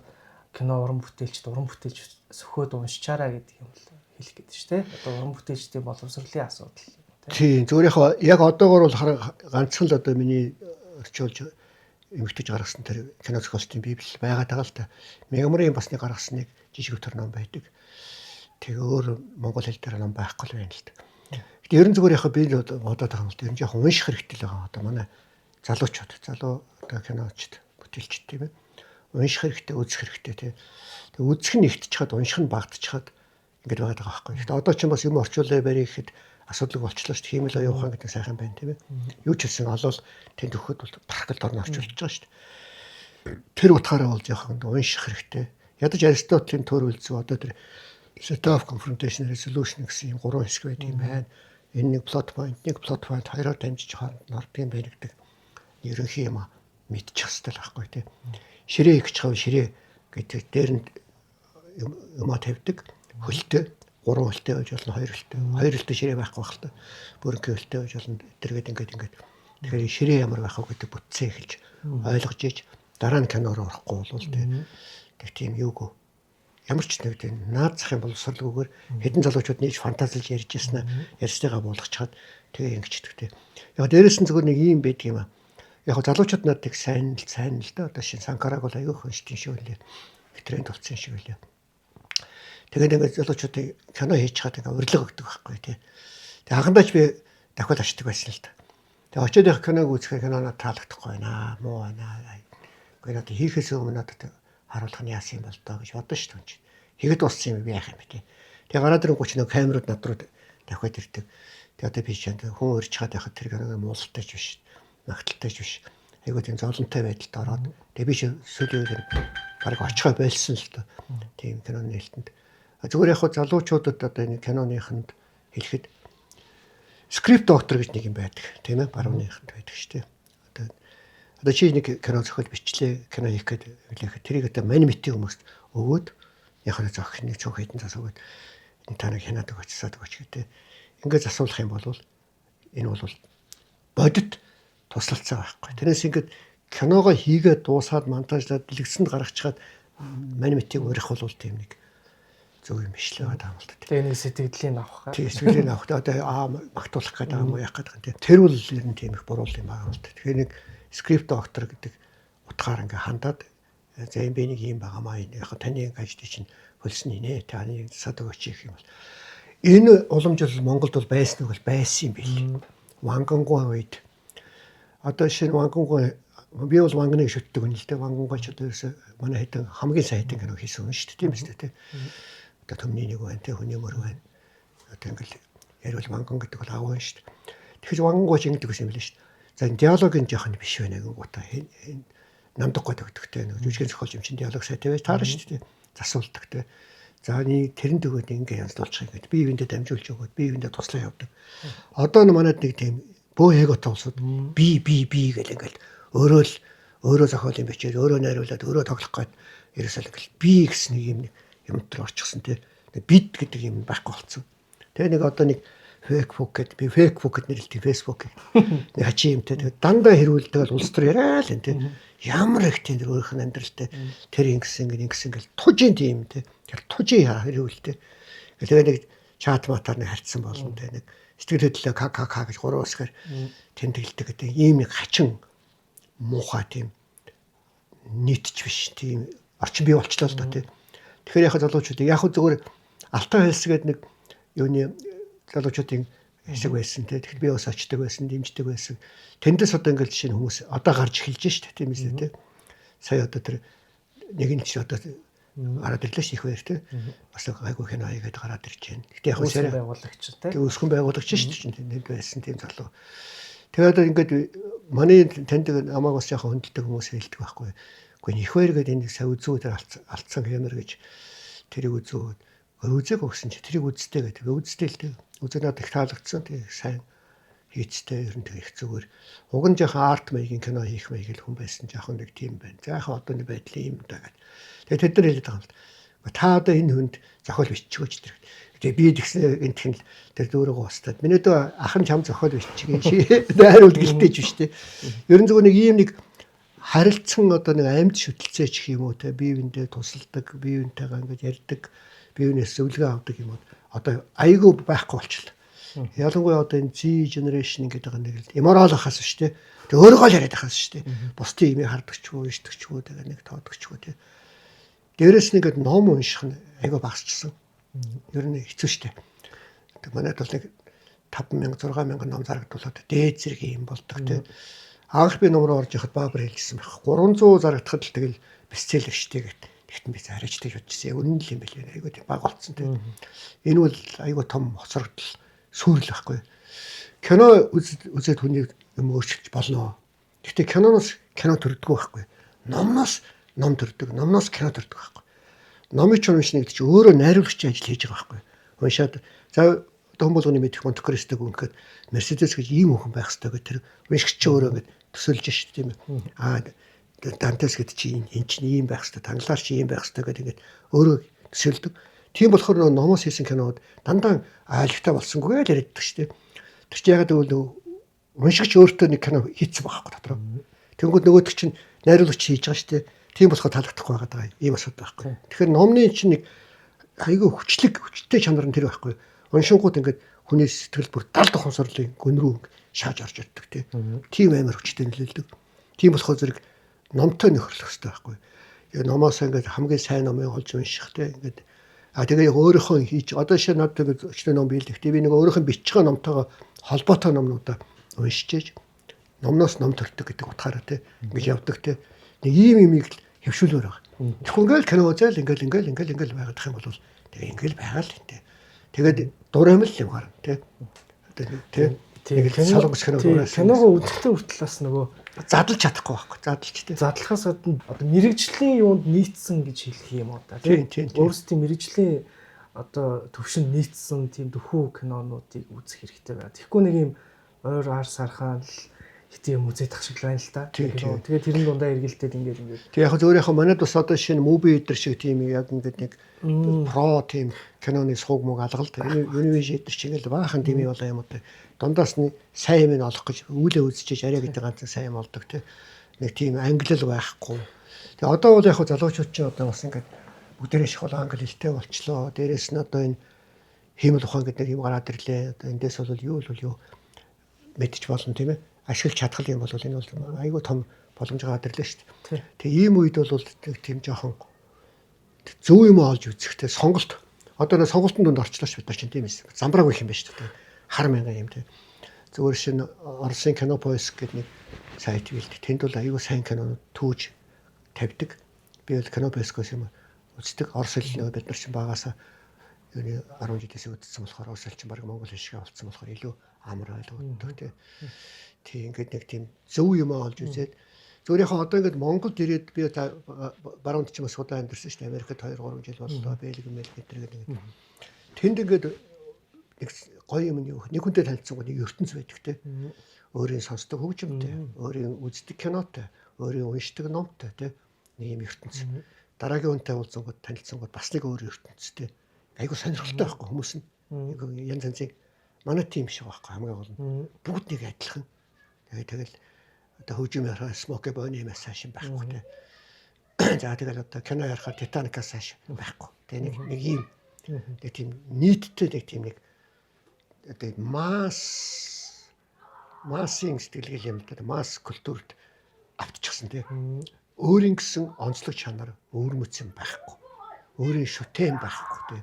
кино уран бүтээлчд уран бүтээлч сөхөөд уншичаараа гэдэг юм л хэлэх гээд шүү дээ. Одоо уран бүтээлчдийн боловсролын асуудал. Тийм зүгээр яг одоогор бол ганцхан л одоо миний орчуулж эмгтэж гаргасан тэр кино зохиолчдын библ байгаад байгаа л та. Мегамарын басны гаргасан нэг жижиг өвтөр ном байдаг. Тэгээ өөр монгол хэл дээр ном байхгүй л байна л та. Гэтэ ерөн зүгээр би бодоод байгаа юм л та. Ер нь яг унших хэрэгтэй л байгаа. Одоо манай залуучууд залуу одоо киночд бүтээлчд тийм ээ. Унших хэрэгтэй, үзэх хэрэгтэй тийм. Тэгээ үзэх нь ихтэж чад унших нь багдчихад ингэж байгаад байгаа байхгүй. Гэтэ одоо ч бас юм орчуулаа барь гэхэд асуудал болчлоо шүү дээ. Хиймэл оюухан гэдэг сайхан байна тийм ээ. Юу ч хэлсэн олол тэнд өгөхөд бол практикт орно орчуулж байгаа шүү дээ. Тэр утгаараа бол жоохон унших хэрэгтэй. Ядаж Аристотелийн туурвал зүг одоо тэр set of confrontation resolution гэсэн юм 3 хэсэг байдаг юм байна. Энэ нэг plot point хоёроор дамжиж хооронд нь ордог юм байна гэдэг ерөнхий юм мэдчих хэвээр л байхгүй тийм. Ширээ ихч хав ширээ гэдэг дээр нь юм тавьдаг хөлтэй 3 хөлтэй байж болно 2 хөлтэй. 2 хөлтэй ширээ байхгүй байх л та. Бүрэнхий хөлтэй байж болно. Тэргээд ингээд. Тэгэхээр ширээ ямар байх вэ гэдэг бүтцээ эхэлж ойлгож иж дараа нь кинороо орохгүй бол тийм юугүй. Ямар ч нэг тийм наазах юм бол сурлаггүйгээр хэдэн залуучууд нээж фантазилж ярьж яснаа ярьсныгаа буулгачаад тэгээ ингэчдэг тийм. Яг дээрээс нь зөвхөн нэг юм байдаг юм аа. Яг залуучууд надад сайн л да. Одоо шин Санкараг бол аягүй хөнштин шүү лээ. Тренд болсон шүү лээ. Тэгээд ингээд залуучуудыг кино хийж чад ингээд урилга өгдөг байхгүй тий. Тэгээд анхандаач би дахиад очдөг байсан л та. Тэгээд очиод явах киног үзэхээр киноноо таалагдахгүй байна. Муу байна. Гэхдээ надад хийхээс өмнө надад харуулах нь яасан юм бол доо гэж бодсон шүү дээ. Хийгээд дууссан юм би яах юм бэ тий. Тэгээд гараад ирэн 31 камерууд над руу дахиад ирдэг. Тэгээд одоо би чанд хүн урьж чад байхад тэр киног муултайч биш. Нагталтайч биш. Айгуу тийм зовлонтой байдалд ороод тэгээд би сүүлийн үед бараг очихоо байлсан л та. Тийм киноны хэлтэнд. Зүгээр яг залуучуудад одоо энэ киноныханд хэлэхэд скрипт доктор гэж нэг юм байдаг тийм ээ барууныханд байдаг шүү дээ. Одоо чи нэг кино зохиол бичлээ кино хийх гэдэг тэрийг одоо манимитийн хүмүүст өгөөд яг нэг зохих нэг цог хэдэн цас өгөөд энэ та нэг хянаад өгөөчсаад өгөөч гэдэг. Ингээд засуулах юм бол энэ бол бодит туслалцаа байхгүй. Тэрнээс ингээд киногоо хийгээд дуусаад монтажлаад дэлгэцэнд гаргачихад манимитийг өрөх бол тийм нэг зөв юм биш л байгаа юм л та. Тэгээ нэг сэтгэлийн авах. Тийм сэтгэлийн авах. Одоо магтуулах гэдэг юм уу яах гэдэг юм. Тэр бол ер нь тийм их буруу юм байгаа юм л та. Тэгэхээр нэг скрипт доктор гэдэг утгаар ингээ хандаад за юм би нэг юм байгаамаа яг таны ажлыг чинь хөлснө нэ. Таны сад өгөөч гэх юм бол. Энэ уламж бол Монголд бол байсан юм бил. Вангангуй үед одоо шинэ вангангуй би бол вангныг шүтдэг юм л дээ. Вангангуй ч одоо ерөөсө манай хэдэн хамгийн сайн хэдэн кино хийсэн юм шүү дээ. Тийм үстэй тий. Төмний нэг байна, тэ хүний мөр байна. Одоо ингээл ярил ванган гэдэг бол аав шүү дээ. Тэгэхээр ванган гоч ингэдэг юм биш шүү дээ. За энэ диалогийн жоохон биш байна гэнгуутаа намдаг гот өгдөгтэй нэг жүжигэн зохиолч юм чинь диалог сайтай байж таарна шүү дээ. Засуулдаг тэ. За нэг тэрэнд өгөөд ингээ янзлуулчих юм гээд би ивэндээ дамжуулж өгөөд би ивэндээ туслаа явдаг. Одоо манайд нэг тийм бөө эго тоолсод би гэл ингээл өөрөө зохиол юм бичээд өөрөө найруулад өөрөө тоглох гээд ерөөсөө ингээл би гэсэн нэг юм төр орчихсон тий. Бид гэдэг юм байхгүй болсон. Тэгээ нэг одоо нэг Facebook гэдэг би Facebook гэд нэрлэлтэй Facebook нэг хачи юмтэй тэгээ дандаа хэрүүлдэг бол улс төр яриа л энэ тий. Ямар их тийм өөрийнх нь амьдралтай тэр ингэсэн ингээл тужийн тийм тий. Тэр тужийн хэрүүлтэй. Тэгээ нэг чат матаар нэг харьцсан болно тий. Нэг сэтгэл хөдлөлөө ККК гэж 3 усгаар тэмдэглэдэг гэдэг ийм нэг хачин муухай тийм нийтч биш тийм орчин бий болчлоо л да тий. Тэгэхээр яг залуучуудыг яг зүгээр алтан хэлсгээд нэг юуны залуучуудын хэсэг байсан тий. Тэгэхээр би бас очдөг байсан, дэмждэг байсан. Тэндээс одоо ингээл жишээ нь хүмүүс одоо гарч эхэлж шít тийм ээ тий. Сая одоо тэр нэг нь ч одоо гараад ирлээ ш их баяр тий. Бас айгуу хинэ хаягаад гараад ирж байна. Гэтэ яг сэрэ байгуулагч тий. Өсгөн байгуулагч шít чинь тэнд байсан тийм залуу. Тэгээд одоо ингээд манай танд намайг бас яг хөндлөдөг хүмүүс хэлдэг байхгүй. Гэхдээ их баяр гэдэг энэ сая үзүүгээр алдсан хэмэр гэж тэрийг үзөөд үзээг өгсөн чи тэрийг үзтэй гэдэг. Үзтэй л дээ. Үзээ надад их таалагдсан. Тэгээ сайн хийцтэй ер нь тэг их зүгээр. Уг нь жоохон арт маягийн кино хийх маяг л хүн байсан жоохон нэг тийм байна. За яхаа одооний байдлын юм даа гэдэг. Тэгээ тэд нар хэлээд байгаа юм л. Та одоо энэ хүнд зохиол биччихөөч тэр. Тэгээ би тэгсэн энэ тхэн л тэр дүүрэгөө устаад. Миний дөө ахын чам зохиол биччихээ. Найруулд гэлтэйж биш тэ. Ер нь зүгээр нэг ийм нэг харилцсан одоо нэг амьд шүтэлцээ ч юм уу те бие биендээ тусалдаг, бие биентэйгээ ингээд ярьдаг, бие биенээс зөвлөгөө авдаг юм уу. Одоо айгүй байхгүй болчихлоо. Ялангуяа одоо энэ Z generation гэдэг нэг л имморал ахаас шүү дээ. Тэг өөрөөгөө л яриад ахаас шүү дээ. Бусдын имийг хардаг ч юу, ишдэг ч юу тэгээ нэг тоодог ч юу те. Дээрээс нэгэд ном унших нь айгүй багасчихсан. Ер нь хэцүү шүү дээ. Тэг манайд бол нэг 5,000 6,000 ном зарагдуулаад дээд зэрэг юм болдог те. Анх би номроо орж яхад Баабар хэлсэн байх. 300 зарагдахад л тэгэл бестселлер штэ гэт. Тэгтэн би зарайч тэгж бодчихсон. Үнэн л юм билээ. Айгүй тийм баг болцсон те. Энэ бол айгүй том хоцрогдол сүрэл байхгүй. Кино үзээд хүний юм өөрчилж болно. Гэхдээ киноноос кино төрдөг байхгүй. Номноос ном төрдөг. Номноос кино төрдөг байхгүй. Номыг ч уншна гэдэг чинь өөрөө найруулагч ажил хийж байгаа байхгүй. Уншаад за том болгоны мэдэх Монте Кристог үнэхээр Мерседес гэж ийм хүн байх хэрэгтэй гэх тэр уншигч ч өөрөө ингэ төсөөлж шүү дээ тийм ээ. Дантес гэдэг чинь энэ чинь ийм байх хэрэгтэй, танглаар чи ийм байх хэрэгтэй гэдэг ингээд өөрөө төсөөлдөг. Тийм болохоор номоос хийсэн кинод дандаа айлгтай болсонгүй л яриаддаг шүү дээ. Тэр чинь ягаад гэвэл уншигч өөртөө нэг кино хийцэн байхгүй дотроо. Тэнгүүд нөгөөдөг чинь найруулагч хийж байгаа шүү дээ. Тийм болохоор таалагдахгүй байгаа ийм асуудал байхгүй. Тэгэхээр номны чинь нэг айгүй хүчтэй чанар нь тэр байхгүй. Уншингууд ингээд хүний сэтгэл бүр 70 ухамсарлын гүн рүү шааж орж ирдэг тийм амар хүчтэй нөлөөлдөг. Тийм болохоор зэрэг номтой нөхөрлөх хэрэгтэй байхгүй. Номоос ингээд хамгийн сайн номыг олж унших ингээд тэгээ өөрийнхөө хийж одоо шээ надад ингээд өчтөр ном биелдэхдээ би нэг өөрийнхөө бичих номтойгоо холбоотой номнуудаа уншиж номноос ном төрдөг гэдэг утгаараа ингэж явдаг нэг ийм имийг хөвшүүлмээр байгаа. Тэгэхгүй ингээд кино үзэл ингээд байгаад их юм бол тэгээ ингээд байгаа л энэ. Тэгээд дурамл юм гарна тий. Солонгос киногоо үзэхдээ хүртэл бас нөгөө задлж чадахгүй байхгүй. Задлж тий. Задлахаас гадна одоо мэрэгжлийн юунд нийцсэн гэж хэлэх юм уу та тий. Өөрсдийн мэрэгжлийн одоо төвшин нийцсэн тийм дөхүү кинонуудыг үзэх хэрэгтэй байна. Тэгэхгүй нэг юм ойр ар сархаан л хитэ юм үзээд тах шиг л байна л да. Тэгээд тэрэн дундаа эргэлдээд ингээд. Тэг яг зөвөрийнхөө манайд бас одоо шинэ муви эдэр шиг тийм яг ингээд нэг про тийм киноны сууг мөг алгалт Univision эдэр шиг л баахан тийм болоо юм уу. Дундаас нь сайн юм олох гэж үүлээ үзчихэж арай гэдэг ганц сайн юм олдог тий. Нэг тийм англил байхгүй. Тэг одоо бол яг залуучууд чинь одоо бас ингээд бүгдээрээ их бол англи хэлтэй болчлоо. Дээрээс нь одоо энэ хиймэл ухаан гэдэг юм гараад ирлээ. Одоо эндээс бол юу мэдчих болно тийм ээ. Ашиглаж чадхал юм бол энэ бол айгүй том боломж гараад ирлээ шүү дээ. Тэгээ ийм үед бол тийм жоохон зөв юм олж үзэхтэй сонголт. Одоо нэг сонголтын дунд орчлоо шүү бид нар чинь тийм ээ. Замбрааг их юм байна шүү дээ. Хар мянган юм тийм. Зөвхөн шинэ Оросын Кинопоиск гэдэг нэг сайт билдэг. Тэнд бол айгүй сайн кинонууд түүж тавьдаг. Би бол Кинопоискоос юм үздэг. Орос хэлний бид нар чинь багасаа 10 жилээс үзсэн болохоор орос хэл чинь баг монгол хэл шиг болцсон болохоор илүү амар ойлгогддог тийм. Тийм ингээд нэг тийм зөв юм олж үзээд зөвхөн одоо ингээд Монголд ирээд би баруунд ч юм уу удаа амьдэрсэн шүү дээ. Америкт 2-3 жил боллоо. Бэлэг гэдэг нэг. Тэнд ингээд нэг гоё юм нэг хүнтэй танилцсан нэг ертөнц байдаг те. Өөрийн сонсдог хөгжимтэй, өөрийн үздэг кинотой, өөрийн уншдаг номтой те. Нэг юм ертөнц. Дараагийн хүнтэй уулзсангууд танилцсангууд бас нэг өөр ертөнцтэй. Айгу сонирхолтой байхгүй хүмүүс нь. Янз янзын манай тим шиг байхгүй хамгийн гол нь. Бүгд нэг адилхан. Тэгэл одоо хөгжим ярахаа смоки боны массаж байхгүй те. За тэгэл одоо кино ярахаа Титаникаас хаш байхгүй. Тэгээ нэг юм нэг тийм нийттэй нэг тийм нэг одоо массын сэтгэлгээл юм да масс культурт автчихсан тий. Өөрийн гэсэн онцлог чанар өөрмөц юм байхгүй. Өөрийн шүтэн байхгүй тий.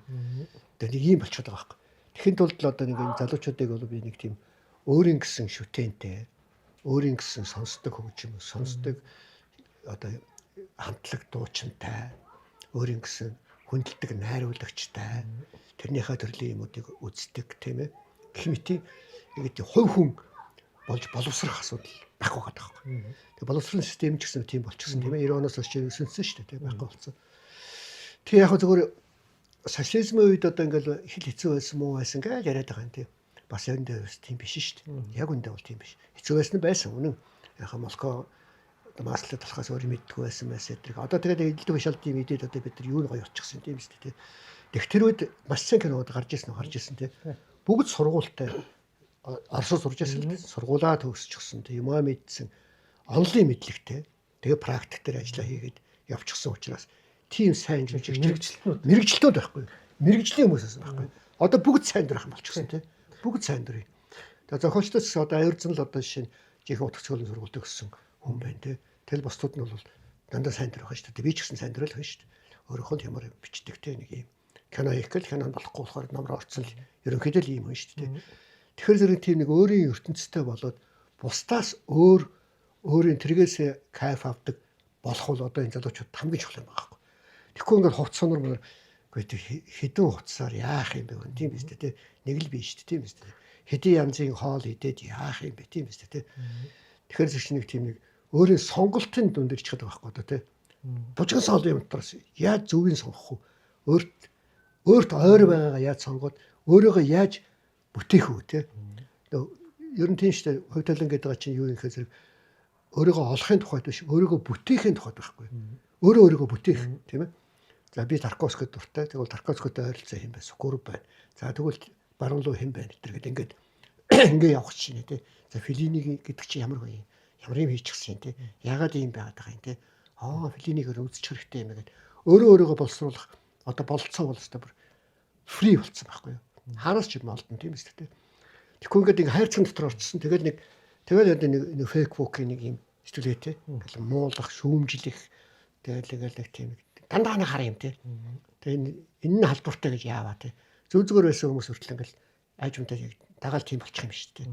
Тэгээ нэг юм болчиход байгаа байхгүй. Тэгэхэд тулд одоо нэг юм залуучуудыг бол би нэг тийм өөрийн гэсэн шүтэнтэй, өөрийн гэсэн сонсдог хөгжим, сонсдог одоо хамтлаг дуучинтай, өөрийн гэсэн хүндэлдэг найруулагчтай тэрнийхээ төрлийн юмуудыг үздэг тийм ээ. Гэх мэт ингээд хувь хүн болж боловсрох асуудал байхгүй байгаа байхгүй. Тэгээ боловсролын систем ч гэсэн тийм болчихсон тийм ээ. 90 оноос хойш өсөнсөн шүү дээ тийм байхгүй болсон. Тэгээ яг зөвхөн социализмын үед одоо ингээд хил хэцүү байсан муу байсан гэж яриад байгаа юм тийм. бас энэ дээр бас тийм биш шүү дээ. Яг үндэ бол тийм биш. Хэцүү байсан үнэн. Яхаа Москва маслаад болохоос өөр мэддэггүй байсан тэрийг. Одоо тэгээд элдв шалдын мэдээд одоо бид нар юу гоё очихсан тийм шүү дээ. Тэгэх тэр үед маш сайн кинод гарч ирсэн тийм. Бүгд сургуультай Оросоор сурж ирсэн л сургуулаа төгсчихсэн тийм юмаа мэдсэн онлын мэдлэгтэй. Тэгээ практик дээр ажиллаа хийгээд явчихсан учраас тийм сайн мэрэгчлэнүүд байхгүй. Мэрэгжлийн хүмүүсээс байхгүй. Одоо бүгд сайн дурах болчихсон тийм. Бүгд сайн дурыг. Тэгээ зохиолчдоос одоо аюулзан л одоо жишээ нь жинхэнэ утга цэцгийн сургуульд төгссөн хүн байна тийм. Тэл бусдууд нь бол дандаа сайн дурах шүү дээ. Би ч гэсэн сайн дурал хань шүү дээ. Өөрөөхөө ямар бичдэгтэй нэг юм кино хийх гэл кинонд болохгүй болохоор номроо орцсон л ерөнхийдөө л ийм хүн шүү дээ. Тэгэхээр зэрэг тийм нэг өөрийн ертөнцтэй болоод бусдаас өөрийн тэргээс кайф авдаг болох бол одоо энэ залуучууд хамгийн чухал юм байна. Тэгэхгүй ингээд хувцсанаар мөр хэдэн хувцсаар яах юм бэ? Тийм биз дээ. Нэг л биш тийм биз дээ. Хэдийн янзын хоол идээд яах юм бэ? Тийм биз дээ. Тэгэхээр зэрэг нэг тийм нэг өөрийн сонголтын дунд ирчих гэдэг байхгүй одоо тийм. Бужигсан соолын юмтраас яаж зөвийг сонгох вэ? Өөрт ойр байгаагаа яаж сонгоод өөрийгөө яаж бүтээх үү тийм. Ер нь тийм шүү дээ. Хувь талан гэдэг чинь юу юм гэхээр өөрийгөө олохын тухайд биш өөрийгөө бүтээхийн тухайд байхгүй. Өөрийгөө бүтээх тийм ээ. За би Тарковскийд дуртай. Тэгвэл Тарковскийтэй ойролцоо хэм байна. Сүгүр байна. За тэгвэл баруун руу хэм байна гэдэг ингээд явах чинь тийм. За Феллини гэдэг чинь ямар гоё юм. Ямар юм хийчихсэн тийм. Ягаад ийм байгаад байгаа юм тийм. Феллинигээр үзчих хэрэгтэй юм гэдэг. Өөрийгөө боловсруулах одоо болцоо болстой бүр фри болцсон байхгүй юу. Хараас ч юм олдно тийм ээ тийм. Тэгэхгүй ингээд нэг хайрцаг дотор орчихсон. Тэгээд нэг фейсбુકийн нэг юм стилэтэй. Ингээл муулах, шүүмжлэх тэгэл нэг тийм дандаа хар юм тийм. Тэгээд энэ нь халдвартай гэж яаваа тийм. Зүгээр байсан хүмүүс хүртэл ингээл айж юмтай яг дагаал тийм болчих юм шүү дээ.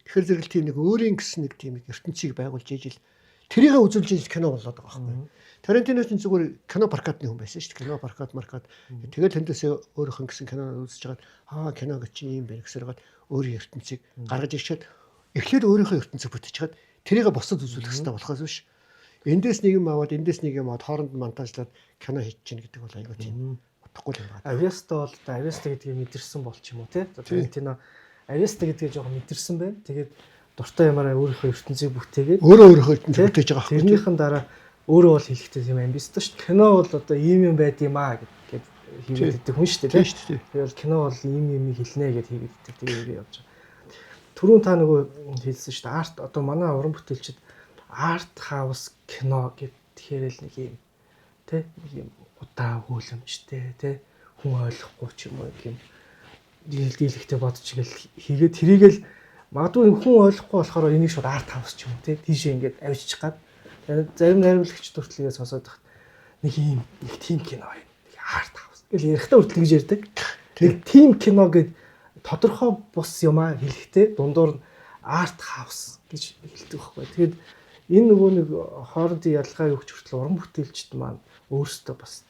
Тэгэхээр зэрэг тийм нэг өөрийн гэсэн нэг тийм ертөнцийг байгуулж ижил тэрийг үзүүлж ижил кино болоод байгаа байхгүй. Тарантино ч зүгээр кино прокатны хүн байсан шүү дээ. Кино прокат тэгэл тэндээсээ өөрийнх нь гэсэн кино үзэж хагаад кино гэж чинь юм байна гэсэргээд өөрийн ертөнцийг гаргаж ирчихэд эхлээд өөрийнхөө ертөнцийг бүтээж чад тэрийг босод үзүүлэх хэрэгтэй болохоос биш. Эндээс нэг юм аваад эндээс нэг юм аваад хооронд монтажлаад кино хийж чинь гэдэг бол аюу тийм утгагүй юм байна. Авиаста бол авиаста гэдгийг мэдэрсэн бол ч юм уу те. Тарантино авиаста гэдгийг жоохон мэдэрсэн байна. Тэгээд дуртай ямаараа өөрийнхөө ертөнцийг бүтээгээд өөрийнхөө ертөнцийг бүтээж байгаа. Тэрнийхэн дараа өөрөө бол хэлэхтэй юм амбиста шүү дээ. Кино бол одоо ийм юм байд юм аа гэд хийгээд идэх хүн шүү дээ. Тэгэхээр кино бол ийм юм хэлнэ гэд хийгээд идэх тэгээд явж байгаа. Түрүүн та нөгөө хэлсэн шүү дээ. Арт одоо манай уран бүтээлчид арт хаус кино гэхээр л нэг юм тий нэг юм удаа хөлөмжтэй тий хүн ойлгохгүй ч юм уу юм дийлдэхтэй бодож игэл хийгээд тэрийгэл магадгүй хүн ойлгохгүй болохоор энийг шууд арт хаус ч юм уу тий тийшээ ингээд авчиж гад зарим найруулагч төртлийгээ сонсоод тахт нэг тийм кино юм арт хаус гэл ярихтаа хүртэл гэж ярьдаг. Нэг тийм кино гэд тодорхой бус юм а хэлэхдээ дундуур нь арт хаус гэж хэлдэг байхгүй. Тэгээд энэ нөгөө нэг хоорондын ялгаа өгч хүртэл уран бүтээлчд маань өөрсдөө бас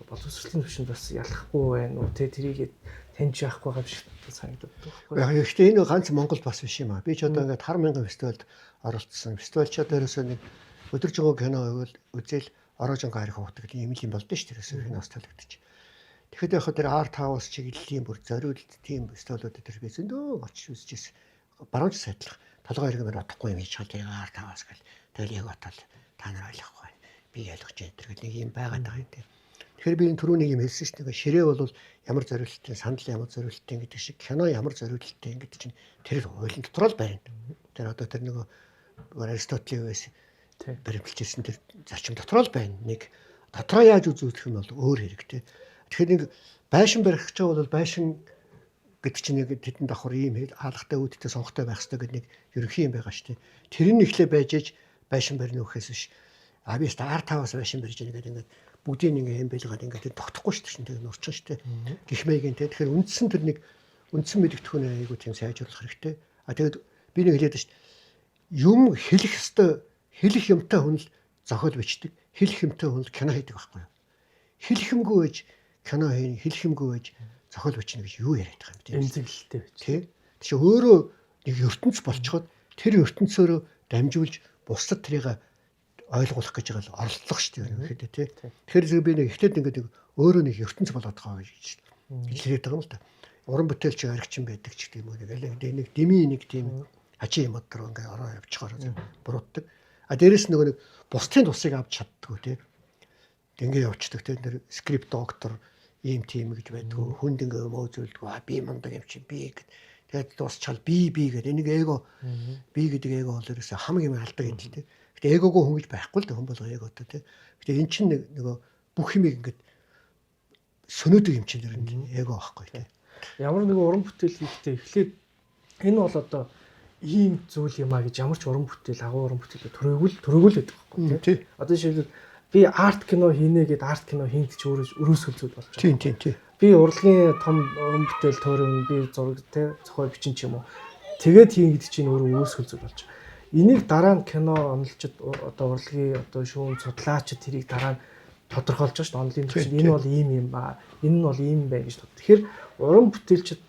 боловсролын төвшөнд бас ялахгүй байна уу те тэрийг таньж яахгүй байгаа юм шиг санагдаад байна. Яг ихтэй энэ ганц Монголд бас биш юм а. Би ч одоо ингээд 10,000 фестивальд оролцсон. Фестивалчаа дээрээс нэг өдөржингөө кино үзэл ороожонго харих хутаг юм болдсон шүү дээ. Тэрээс киноос талагдчих. Тэгэхэд яг тэр арт хаус чиглэлийн бүр зориулт тийм фестивалууд дээр би зөндөө очиж үзчихсэн. Баруун сайдлах толгой иргэн бодохгүй юм хийж байгаа тийм арт хаус гэл. Тэгэл яг батал та нар ойлгохгүй. Би ойлгож байна. Тэр нэг юм байгаад байгаа юм тийм. Тэгэхээр би энэ түрүүнийг юм хэлсэн шүү дээ. Ширээ бол ямар зориултын, сандал ямар зориултын гэдэг шиг кино ямар зориултын гэдэг чинь тэр хуулийн дотор л байна. Тэр одоо тэр нөгөө Аристотелийн үеэс баримталжсэн тэр зарчим дотор л байна. Нэг дотроо яаж үзүүлэх нь бол өөр хэрэгтэй. Тэгэхээр нэг байшин барих гэж бол байшин гэдэг чинь нэг тэдэнд давхар ийм хаалгатай үүдтэй сонгохтой байх хэрэгтэй гэдэг нэг ерөнхий юм байгаа шүү дээ. Тэр нь эхлээ байж ээж байшин барина үхээс биш. Би арт хаус байшин барьж байгаа гэдэг ингээд бүгдийг ингээ юм байлгаад ингээд тогтохгүй шүү дээ. Тэгээ нурчин шүү дээ. Гихмэйгэн те. Тэгэхээр үндсэн тэр нэг үндсэн мэдгэдэггүй айгуу тийм сайжруулах хэрэгтэй. Тэгээд би нэг хэлээд шүү дээ. Юм хэлэх ёстой хэлэх юмтай хүн л зохиол бичдэг. Хэлэх юмтай хүн л кино хийдэг байхгүй юу? Хэлэх юмгүй байж кино хийн, хэлэх юмгүй байж зохиол бичнэ гэж юу яриад байгаа юм бэ? Эмзэглэлтэй байж. Тий. Тэгэхээр өөрөө нэг ертөнц болцоход тэр ертөнцөөрөө дамжуулж бусдад тэрийг ойлгуулах гэж байгаа л оролцох шүү дээ ерөнхийдөө тий. Тэгэхээр би нэг ихтэйд ингээд өөрөө нэг ертөнц болоод байгаа гэж хэлээд байгаа юм л да. уран бүтээлч аригчин байдаг ч гэдэг юм уу. Нэг дэмий нэг тийм ачи юм дотор ингээ ороо явчихаар бурууддаг. А дээрэс нөгөө нэг бусдын тусыг авч чаддгүй тий. Ингээ явчихдаг тий. Тэр скрипт доктор ийм тийм гэж байдгүй. Хүнд ингээ мөөзөлдгөө. Би мундаг юм чи би гэд. Тэгээд дуусчаал би гэдэг энийг эго би гэдэг эго бол ерөөсө хамгийн юм алдаг юм л тий. Гэтэ эгогүй хүн гэж байхгүй л дээ хүн болго эготой тий. Гэтэ эн чинь нөгөө бүх юмыг ингээд сөнөөдөг юм чинь эго байхгүй тий. Ямар нэгэн уран бүтээл хийхдээ эхлээд энэ бол одоо ийм зүйл юм а гэж ямар ч уран бүтээл агуу уран бүтээлээ төрөөгөл байдаг байхгүй тий. Одоо жишээлбэл би арт кино хийнэ гэд арт кино хийх ч өрөөсгөл зүйл болж байна. Тийм. Би урлагийн том уран бүтээл тойрон би зураг тий зохиол бичин ч юм уу. Тэгээд хийн гэдэг чинь өөрөө өрөөсгөл зүйл болж. Энийг дараа нь кино онолчид одоо урлагийн одоо шүүн судлаачид тэрийг дараа нь тодорхойлж байгаа шүү дээ. Онлын төвчд энэ бол ийм юм ба энэ нь бол ийм юм байна гэж. Тэгэхээр уран бүтээлчд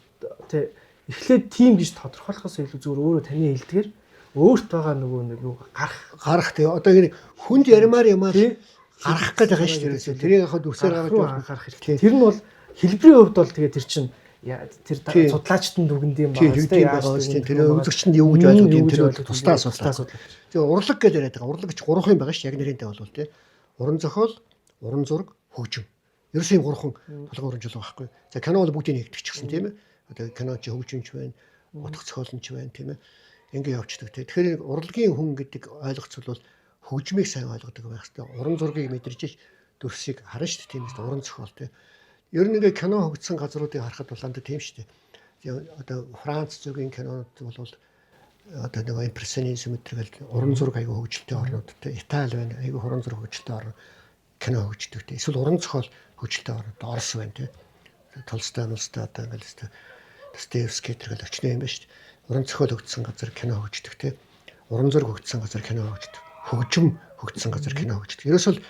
тий эхлээд тийм гэж тодорхойлохоос илүү зүгээр өөрөө таны хэлдгээр өөрт байгаа нөгөө нэг юу гарах тий одоо ингэ хүнд ярмаар юмаа гарах гээд байгаа шүү дээ. Тэрийг хахад үсээр гарах хэрэгтэй. Тэр нь бол хэлбэрийн хувьд бол тэгээ тэр чинь тэр судлаачтанд дүгэнд юм байна. Тэр үзэгчэнд юу гэж ойлгох юм тэр тусдаа асуудал. Тэгээ урлаг гэж яриад байгаа. Урлаг гэж 3 юм байгаа шүү. Яг нэрэнтэй бол тий. Уран зохиол, уран зураг, хөгжим. Ерөөсөө 3 толгой урамжлал байхгүй. За кино бол бүгдийг нэгтгэчихсэн тийм ээ. Одоо кино чи хөгжимч байна, утга зохиолч байна тийм ээ. Ингээ явчихдаг тий. Тэгэхээр урлагийн хүн гэдэг ойлгоцол бол хөгжмийг сайн ойлгодог байх хэрэгтэй. Уран зургийг мэдэрч дүрсийг харна шүү дээ тийм ээ. Уран зохиол тий. Ер нь ингээ кино хөгжсөн газруудыг харахад бол андаа тийм шүү дээ. Одоо Франц зүгийн кинонууд бол одоо нэг импрессионизм гэдэг уран зураг аягүй хөгжилтэй орнууд тий. Итали байна аягүй уран зураг хөгжилтэй орн кино хөгждөг тий. Эсвэл уран зохиол хөгжилтэй орнууд Орос байна тий. Толстой одоо ингээл Достоевский гэдэг л өчнөө юм байна шүү дээ. Уран зохиол хөгжсөн газар кино хөгждөг тий. Уран зураг хөгжсөн газар кино хөгждөг. Хөгжим хөгжсөн газар кино хөгждөг. Ерөөсөл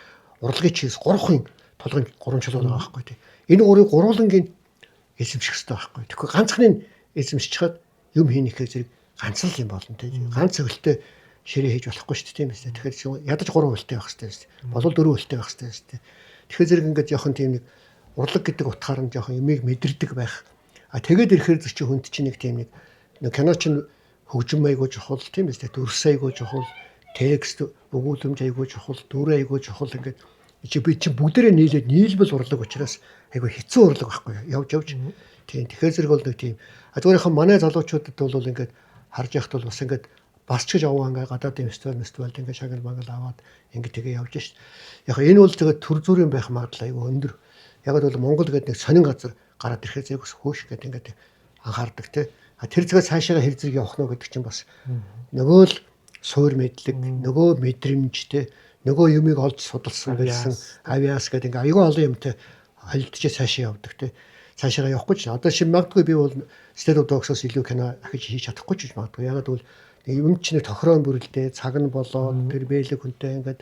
урлагийн чиглэл 3 толгойн 3 чулуу байгаа байхгүй тий. Энэ гурыг гурвуулангийн эзэмших хэрэгтэй байхгүй. Тэгэхээр ганцхан нь эзэмшиж чад юм хийнэхээ зэрэг ганц л юм болно тий. Ганц хөлтэй ширээ хийж болохгүй шүү дээ тийм ээ. Тэгэхээр ядаж 3 хөлтэй байх хэрэгтэй шүү дээ. Болов 4 хөлтэй байх хэрэгтэй шүү дээ. Тэгэхээр зэрэг ингээд жоохон тийм нэг урлаг гэдэг утгаар нь жоохон юмыг мэдэрдэг байх. А тэгээд ирэхээр чи хүнд чинь нэг тийм нэг кино чинь хөгжим айгуу чухал тийм ээ. Дүрс айгуу чухал, текст өгүүлэмж айгуу чухал, дүр айгуу чухал ингээд би чи бүгдээрээ нийлээд нийлбэл урлаг учраас айгуу хэцүү урлаг байхгүй явж тийм тэгэхээр зэрэг бол нэг тийм зөвхөн манай залуучуудад бол ингээд харж яхад бол бас ингээд бас ч гэж аваа ингээд гадаадын фестивалд ингээд шагнал мангал аваад ингээд тэгээ явж шít. Яг энэ бол тэгээд төр зүрийн байх магадлал айгуу өндөр. Яг бол Монгол гэдэг нэг сонин газар гараад ирэхээ зэрэг хөөш гэдэг ингээд анхаардаг те. Тэр зэгээ цаашаа хэр зэрэг явах нь гэдэг чинь бас нөгөө л суур мэдлэг, нөгөө мэдрэмжтэй нөгөө юмыг олж судалсан байсан авиас гэдэг ингээ аюул олон юмтай холилдож цаашаа явдаг те. Цаашаа явахгүй ч одоо шин магадгүй би бол Stereo Dogs-оос илүү кино ахиж хийж чадахгүй ч магадгүй. Ягаад бол юм чинь тохироо бүрэлдээ цаг нь болоод тэр бэлэг хүнтэй ингээд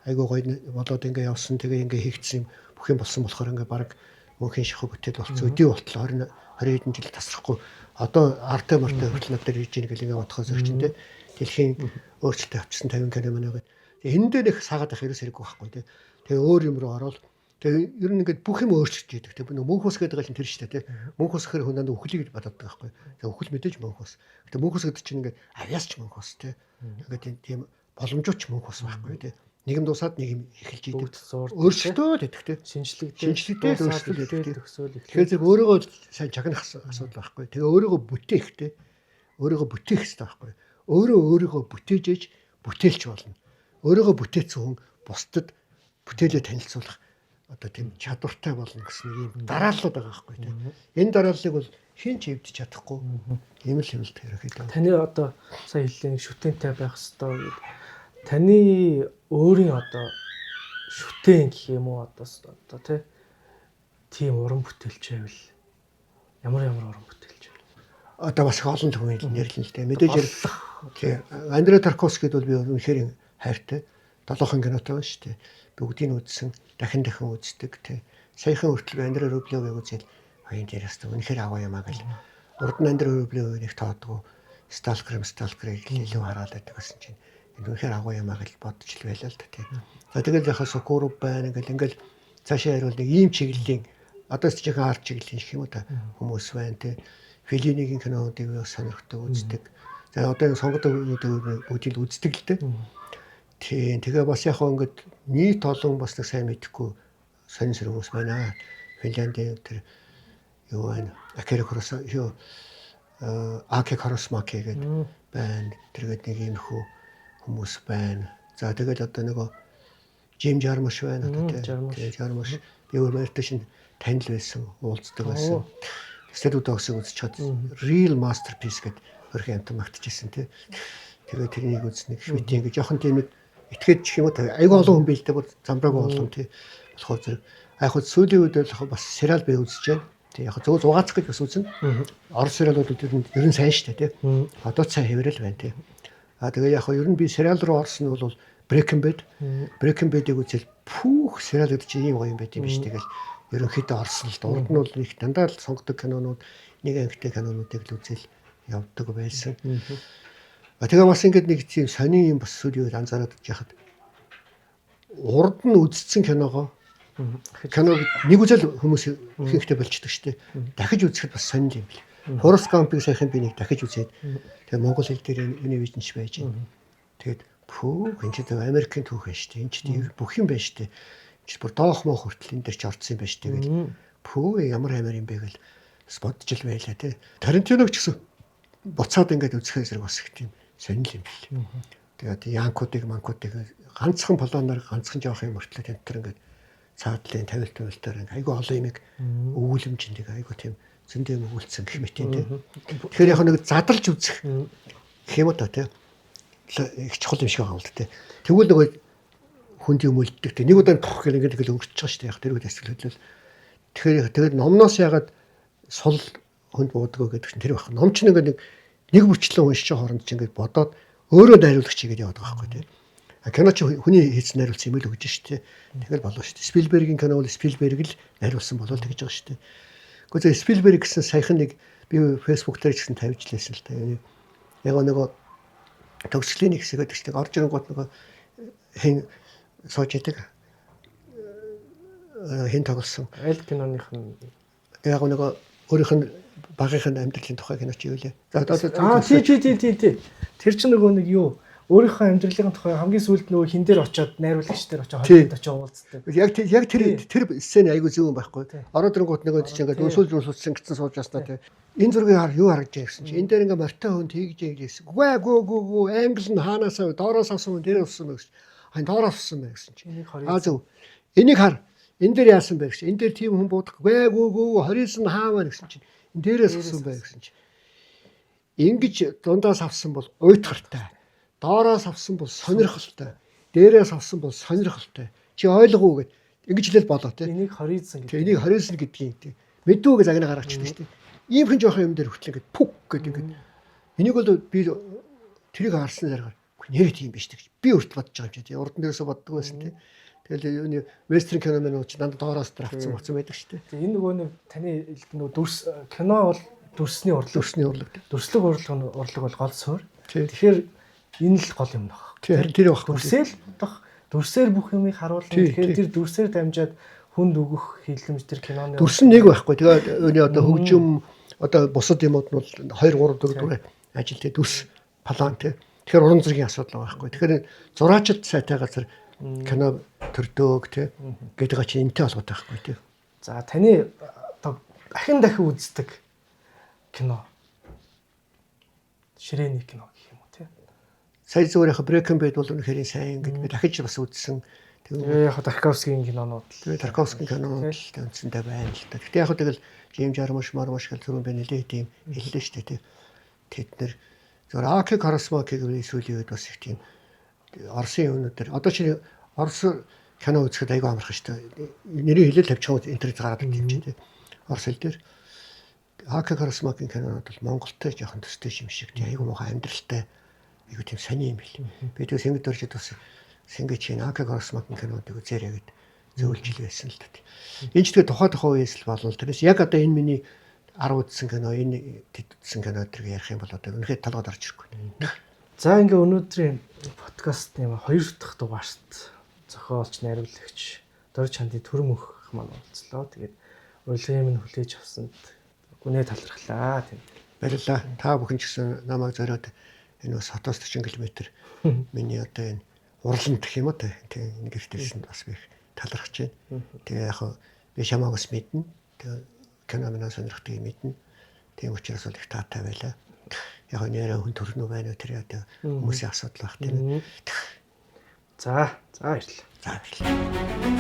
айгуу гоё болоод ингээ явсан тэгээ ингээ хийгдсэн юм бүх юм болсон болохоор ингээ баг мөнхийн шахуу бүтээл болцсон. Өдөө болтол 20 хэдэн жил тасрахгүй одоо артай мартай хөтлөнөд дээр хийж ийн гэл ингээ бодхоос чинь те. Дэлхийн өөрчлөлтөд авчсан 50 кино мөн байгаа. Энэ дээр их саагаад ах ерөөс хэрэггүй байхгүй тий. Тэгээ өөр юм руу ороод тэгээ ер нь ингээд бүх юм өөрчлөж идэг. Тэгээ мөнх ус гэдэг нь тэр шүү дээ тий. Мөнх ус гэхэр хүн дандаа үхлийг боддог байхгүй. Тэгээ үхэл мэдээж мөнх ус. Тэгээ мөнх ус гэдэг чинь ингээд авьяас ч мөнх ус тий. Ингээд тийм боломжууч мөнх ус байхгүй тий. Нэг юм дуусаад нэг юм эхэлж идэг. Өөрчлөлтөө гэдэг тий. Шинжлэхдээ өөрчлөлтөө төсөөл. Тэгэхээр зэрэг өөрийгөө сайн чагнах асуудал байхгүй. Тэгээ өөрийгөө бүтээх тий. Өөрийгөө бүтээх хэрэгтэй байхгүй. Өөрийгөө бүтээж ээж бүтээлч болно. Өөрийгөө бүтээсэн хүн бусдад бүтээлээ танилцуулах одоо тийм чадвартай болно гэсэн нэг юм дараалал байгаа байхгүй тийм. Энэ дарааллыг бол хэн ч эвдэж чадахгүй юм л хэмэлт хэрэгтэй. Таны одоо сая хэллээ шүтэнтэй байх ёстой гэдэг. Таны өөрийн одоо шүтэн гэх юм уу одоо тийм уран бүтээлч байвал ямар уран бүтээлч вэ? Одоо бас их олон хүн нэрлэн л дээ. Мэдээж тийм Андре Тарковскийд бол би үнэхээр хайртай 7хан кинотой байна шүү дээ. Бүгдийг нь үзсэн, дахин үздэг тий. Саяхан хүртэл Андре Рублевыг үзэл аян дээрээс үнэхээр аваа юмаа гэл. Урд нь Андре Рублев нэг тоодгоо Сталкерыг илүү хараад байдаг гэсэн чинь үнэхээр аваа юмаа гэл бодож л байлаа л да тий. За тэгэл яхаа Сокуров байна ингээл цаашаа хариул нэг ийм чиглэлийн одоо ч жихэн арт чиглэлийн гэх юм уу та хүмүүс байна те. Феллинигийн кинонуудыг бас сонирхдаг үздэг. За одоо энэ сонгодог үйл үздэг л дээ. Тийм тэгээ бас яг ингээд нийт олон бас нэг сайн мэдэхгүй сонин сэр хүмүүс байна. Финляндийн тэр юу байна? Акера Kurosaki гэдэг байна. Тэргээд нэг юм хөө хүмүүс байна. За тэгэл одоо нөгөө Jim Jarmusch байна одоо тийм. Jarmusch би өөртөө шин танил байсан, уулздаг байсан. Стедүүд өгсөн үзэж чад real masterpiece гэдэг хөрх амт магтчихсэн тийм. Тэгээд тэрнийг үзнэ швитийн гэж жоохон тийм нэг итгэж гэх юм уу айгүй олон хүн биэлдэг бол замбрааг олон тийм. Болохоор зэрэг яг хөө сүүлийн үед бол бас сериал би үзэж байна. Тийм яг зөв зугаацах гэж бас үзнэ. Орос сериалууд ер нь сайн шүү дээ тийм. Одоо ч сайн хэврэл байна тийм. Тэгээ яг хөө ер нь би сериал руу орсон нь бол Breaking Bad. Breaking Bad-ыг үзэл пүүх сериал гэдэг чинь ийм гоё юм байт юм биш тэгэл ерөнхийдөө орсон л урд нь бол их дандаа л сонгодог кинонууд нэг ангитай кинонуудыг л үзэл явдаг байсан. Тэгээ бас ингэдэг нэг тийм сони юм бас сүүлийн үед анзаараад яхад урд нь үзсэн киног нэг үзэл хүмүүс ихэнхдээ болчдөг шүү дээ. Дахиж үзэхэд бас сонир юм бэл. Forrest Gump-ыг сайхан би нэг дахиж үзээд тэгээ монгол хэл дээр Univision-ч байж байна. Тэгээд пүү энэ ч Америкийн түүх байна шүү дээ. Энэ ч тийм бүх юм байна шүү дээ. Чи бүр доох мох хүртэл энэ дээр ч орцсон юм байна шүү дээ. Тэгэл пүү ямар амар юм бэ гэл бодж л байлаа тий. Тарантиног ч гэсэн буцаад ингээд үзэх зэрэг бас их тийм сонир юм бэл. Тэгээд янкуудыг ганцхан полоноор ганцхан жоох юм мөртлөө тентэр ингээд цаадлын тавилтаар айгүй олон юмыг өвүүлэмжинд айгүй тийм зөндөө өгүүлсэн гэх мэт тийм. Тэгэхээр яг нэг задлж үзэх гэх юм уу та тийм. Их чухал юм шиг байгаа юм л дээ. Тэгвэл нөгөө хүнд юм үлддэг. Нэг удаа гэх ингээд өнгөрч байгаа шүү дээ. Яг тэр үед асуул хөдлөл. Тэгэхээр номноос ягаад сул хүнд буудгаа гэдэг чинь тэр байх. Ном ч нэг бүрчлэн уншиж хооронд ч ингээд бодоод өөрөө найруулагч хийгээд яваад байгаа байхгүй тийм. Кино ч хүний хийсэн найруулсан юм л өгж шүү дээ. Тэгэл болов шүү дээ. Спилбергийн кино бол Спилберг л найруулсан болол тэгж байгаа шүү дээ. Гэхдээ Спилберг гэсэн саяхан нэг би фэйсбүүк дээр ч гэсэн тавьж лээсэн л та. Яг нөгөө төгсгөлийн нэг хэсэг гэдэг чинь орж ирэнгууд нөгөө хин сууж идэг хин тоглосон. Аль киноных нь яг нөгөө өөрийнх нь багынхын амьдралын тухай кино чи юу лээ. Тий. Тэр чинь нөгөө нэг юу өөрийнхөө амьдралын тухай хамгийн сүүлд нөгөө хин дээр очиод найруулагч дээр очиод хоолойд очиод уулздаг. Яг тэр сцен айгу зөв юм байхгүй. Ороод ирэнгууд нөгөө чинь ингээд дүүсүүлсэн гэсэн сууж яснаа тий. Энэ зургийг юу харагдаж байгаа гэсэн чи энэ дээр ингээд мортой хүн тэгж ийгсэн. Гүү англ нь хаанаас доороос авсан хүн дээрээ авсан байх гэж. Хань доороос авсан байх гэсэн чи. Зөв. Энийг хар. Энэ дээр яасан байх чи. Энэ дээр тийм хүн буудах. Гүү 29 нь хааваа гэсэн чи. Энэ дээрээс авсан байх гэсэн чи. Ингиж дундаас авсан бол уйтгартай. Доороос авсан бол сонирхолтой. Дээрээс авсан бол сонирхолтой. Чи ойлгоо гэд ингэж хэлэл болоо те. Энийг хорийдсан гэдэг. Энийг хорийдсан гэдгийг те. Мэдүү гэж агнаа гаргачихдаг шүү дээ. Ийм хэн жоох юм дээр хөтлөө ингээд пүк гэдэг ингээд. Энийг бол би тэрийг харсан зэрэг нэр тийм биш гэж. Би өөртөө бодож байгаа юм чи. Урд нь дээрээс боддог байсан те. Тэгэл юуны вестерн кино мэн уу чи дандаа доороос авсан байдаг шүү дээ. Энэ нөгөө нэг таны нөгөө дүрс кино бол дүрсний урлаг. Дүрслэг урлаг бол гол суурь. Тэгэхээр энэ л гол юм баг. Тэр байхгүй. Дүрсээр бүх юмыг харуулна. Тэгэхээр тэр дүрсээр дамжаад хүнд өгөх хилэмж тэр киноны дүрс нэг байхгүй. Тэгээд өний одоо хөгжим одоо бусад юмуд нь бол 2 3 4 дүр ажил тэ дүрс план тэ. Тэгэхээр уран зургийн асуудал байгаа байхгүй. Тэгэхээр зураачд сайтай газар кино төрдөг тэ гэдэг чи энтэй холбоотой байхгүй тэ. За таны одоо дахин үздэг кино ширээний кино гэх юм уу тий. Сая зүгээр яг Breaking Bad бол үнэхээр сайн гэдэг би дахиж бас үзсэн. Тэгээ яг Тарковскийн кинонууд. Тэгээ Тарковскийн кинонууд үнцэнтэй байна л да. Гэтэ яг тэгэл Jim Jarmusch гэл түрүүн би нэлээд тийм хэллээ шүү дээ тий. Тэд нэр зөв Акера Kurosaki гэвэл сүүлийн үед бас их тийм Оросын юмнууд дээр одоо чи Орос кино үзэхэд айгүй амархан шүү дээ. Нэрийг хэлэл тавьчихсан интернет гараад ирж байна тий. Орос хэл дээр Акера Kurosaki кинонууд бол Монголтой жоохон төстэй юм шиг тий. Айгүй муухай амьдралтай айгүй тийм сони юм бил. Би тэр сэнгид орчод бас сэнгид чинь Акера Kurosaki кинонуудыг үзээрэй гэд зөвлөж байсан л дээ. Энэ ч тэгээ тухай үеэс л болно. Тэрээс яг одоо энэ миний 10 үзсэн кино, энэ үзсэн кино тэрийг ярих юм бол одоо үнэхээр талгаад орж ирэхгүй. За ингээ өнөөдрийн подкастны 2 дахь дугаарт зохиолч, найруулагч Дорж Чанды Төрөм өх маань уулзлаа. Тэгээд урилгын минь хүлээж авсанд гүнээ талархлаа тийм. Баярлалаа. Та бүхэн ч гэсэн намайг зориод энэ бас хотоос 40 км миний одоо энэ урланд гэх юм уу те энэ гэртээсэнд бас би талархаж байна. Тэгээ яг би чамааг бас мэднэ. Тэгээ кино минь сонирхдгийг мэднэ. Тийм учраас бол их таатай байлаа. Яг нэрээ хүн төрнө байна уу тэр яа хүмүүсийн асуудал баг тийм. За баярлалаа. За баярлалаа.